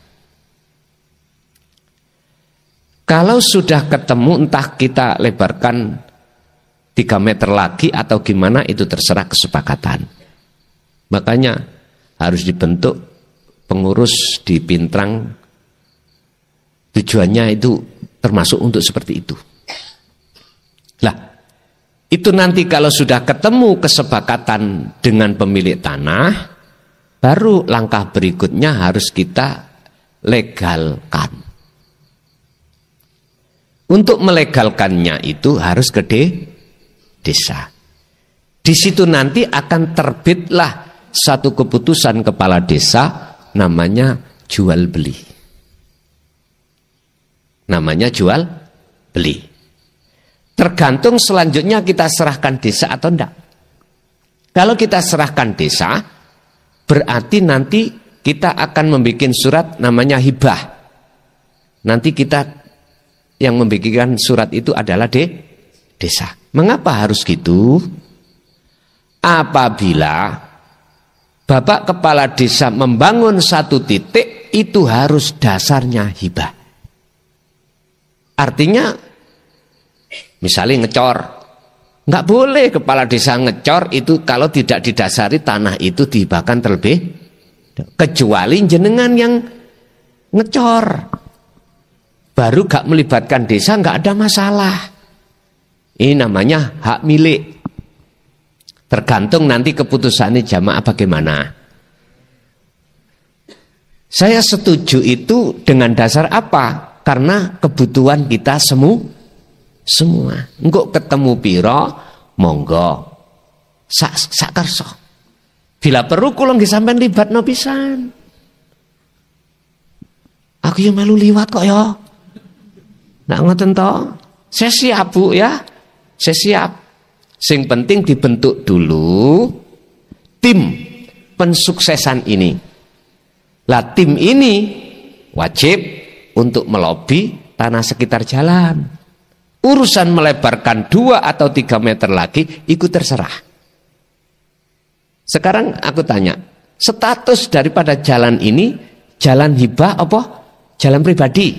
Kalau sudah ketemu entah kita lebarkan 3 meter lagi atau gimana itu terserah kesepakatan. Makanya harus dibentuk pengurus di Pintrang. Tujuannya itu termasuk untuk seperti itu. Lah, itu nanti kalau sudah ketemu kesepakatan dengan pemilik tanah, baru langkah berikutnya harus kita legalkan. Untuk melegalkannya itu harus ke desa. Di situ nanti akan terbitlah satu keputusan kepala desa namanya jual beli. Namanya jual beli. Tergantung selanjutnya kita serahkan desa atau enggak. Kalau kita serahkan desa, berarti nanti kita akan membuat surat namanya hibah. Nanti kita yang membuat surat itu adalah desa. Mengapa harus gitu? apabila Bapak kepala desa membangun satu titik, itu harus dasarnya hibah. Artinya misalnya ngecor, nggak boleh kepala desa ngecor itu kalau tidak didasari tanah itu dihibahkan terlebih, kecuali jenengan yang ngecor baru gak melibatkan desa, nggak ada masalah. Ini namanya hak milik. Tergantung nanti keputusannya jamaah bagaimana. Saya setuju itu dengan dasar apa? Karena kebutuhan kita semua. Engkau ketemu piro, monggo. Sak kerso. Bila perlu kula nggih sampean libatno pisan. Aku yang melu liwat kok ya. Nak ngoten to? Saya siap Bu ya. Saya siap. Sing penting dibentuk dulu tim pensuksesan ini. Lah tim ini wajib untuk melobi tanah sekitar jalan. Urusan melebarkan 2 atau 3 meter lagi ikut terserah. Sekarang aku tanya, status daripada jalan ini jalan hibah apa jalan pribadi?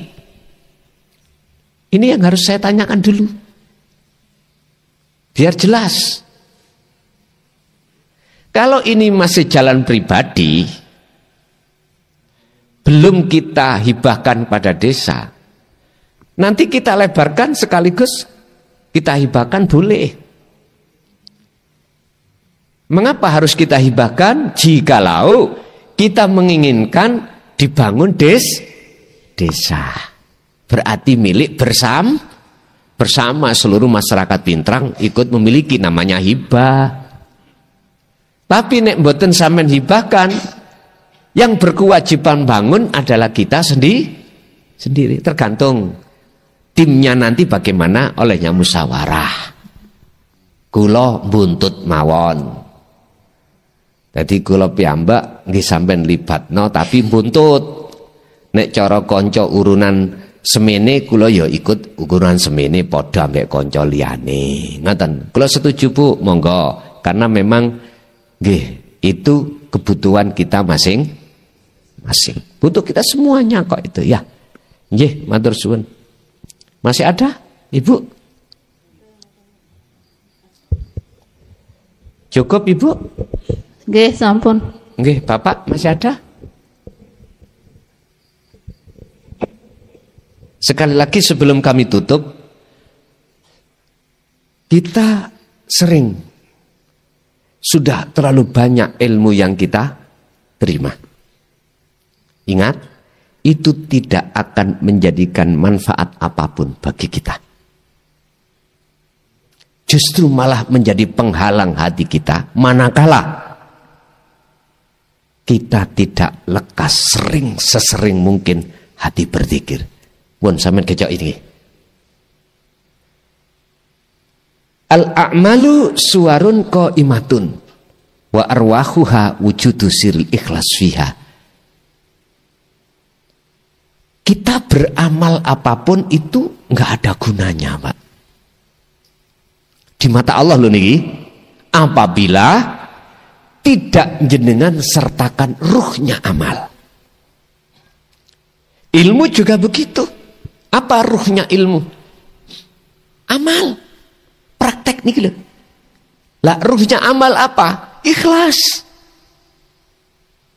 Ini yang harus saya tanyakan dulu. Biar jelas. Kalau ini masih jalan pribadi, belum kita hibahkan pada desa, nanti kita lebarkan sekaligus kita hibahkan boleh. Mengapa harus kita hibahkan? Jikalau kita menginginkan dibangun desa, berarti milik bersama seluruh masyarakat Pintrang ikut memiliki, namanya hibah. Tapi nek mboten sampean hibahkan, yang berkewajiban bangun adalah kita sendiri. Tergantung timnya nanti bagaimana, olehnya musyawarah. Kula buntut mawon. Jadi kula piyambak nggih sampean libatno tapi buntut. Nek cara kanca urunan semene kula ya ikut ukuran semene padha ambek kanca liyane. Ngoten. Kula setuju Bu, monggo. Karena memang nggih itu kebutuhan kita masing-masing. Butuh kita semuanya kok itu ya. Nggih, matur suwun. Masih ada, Ibu? Cukup, Ibu? Nggih, sampun. Nggih, Bapak masih ada? Sekali lagi sebelum kami tutup, kita sering sudah terlalu banyak ilmu yang kita terima. Ingat, itu tidak akan menjadikan manfaat apapun bagi kita. Justru malah menjadi penghalang hati kita manakala kita tidak lekas sesering mungkin hati berzikir. Pun sampean kecok ini. Al-a'malu suwarun qaimatun wa arwahuha wujudu siril ikhlas fiha. Kita beramal apapun itu nggak ada gunanya, Pak. Di mata Allah loh niki, apabila tidak jenengan sertakan ruhnya amal. Ilmu juga begitu. Apa ruhnya ilmu? Amal. Praktek nih loh. Lah ruhnya amal apa? Ikhlas.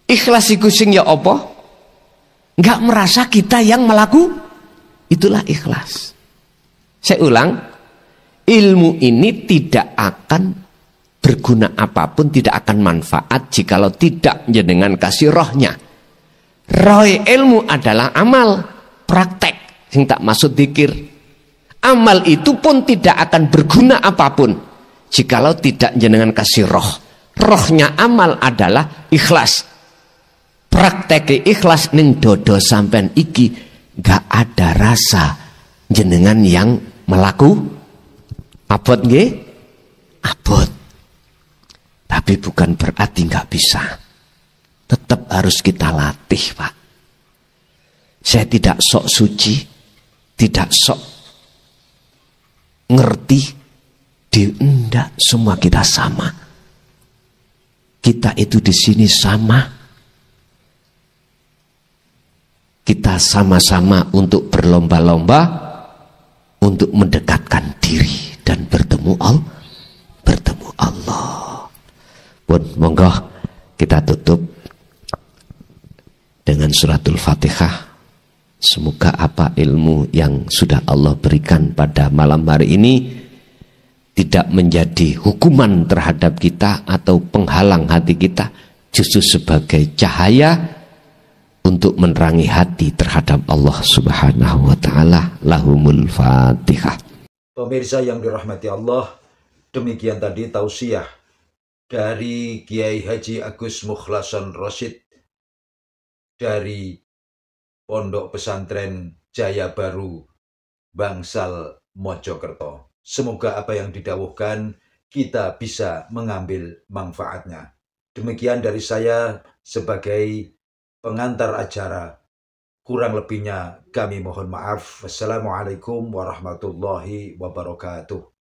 Ikhlas iku sing ya apa? Enggak merasa kita yang melakukan. Itulah ikhlas. Saya ulang, ilmu ini tidak akan berguna apapun, tidak akan manfaat jikalau tidak jenengan kasih rohnya. Roh ilmu adalah amal, praktek. Sing tak maksud dzikir. Amal itu pun tidak akan berguna apapun jikalau tidak jenengan kasih roh. Rohnya amal adalah ikhlas. Praktek ikhlas ning dodo sampean iki gak ada rasa jenengan yang melaku. Abot nggih? Abot. Tapi bukan berarti gak bisa. Tetap harus kita latih, Pak. Saya tidak sok suci, tidak sok ngerti, enggak, semua kita sama. kita itu di sini sama. Kita sama-sama untuk berlomba-lomba untuk mendekatkan diri dan bertemu Allah. Pun monggo kita tutup dengan suratul Fatihah. Semoga apa ilmu yang sudah Allah berikan pada malam hari ini tidak menjadi hukuman terhadap kita atau penghalang hati kita, justru sebagai cahaya untuk menerangi hati terhadap Allah Subhanahu wa taala. Lahumul Fatihah. Pemirsa yang dirahmati Allah, demikian tadi tausiah dari Kiai Haji Agus Mukhlason Rosyid dari Pondok Pesantren Jaya Baru, Bangsal, Mojokerto. Semoga apa yang didawuhkan kita bisa mengambil manfaatnya. Demikian dari saya sebagai pengantar acara. Kurang lebihnya kami mohon maaf. Wassalamualaikum warahmatullahi wabarakatuh.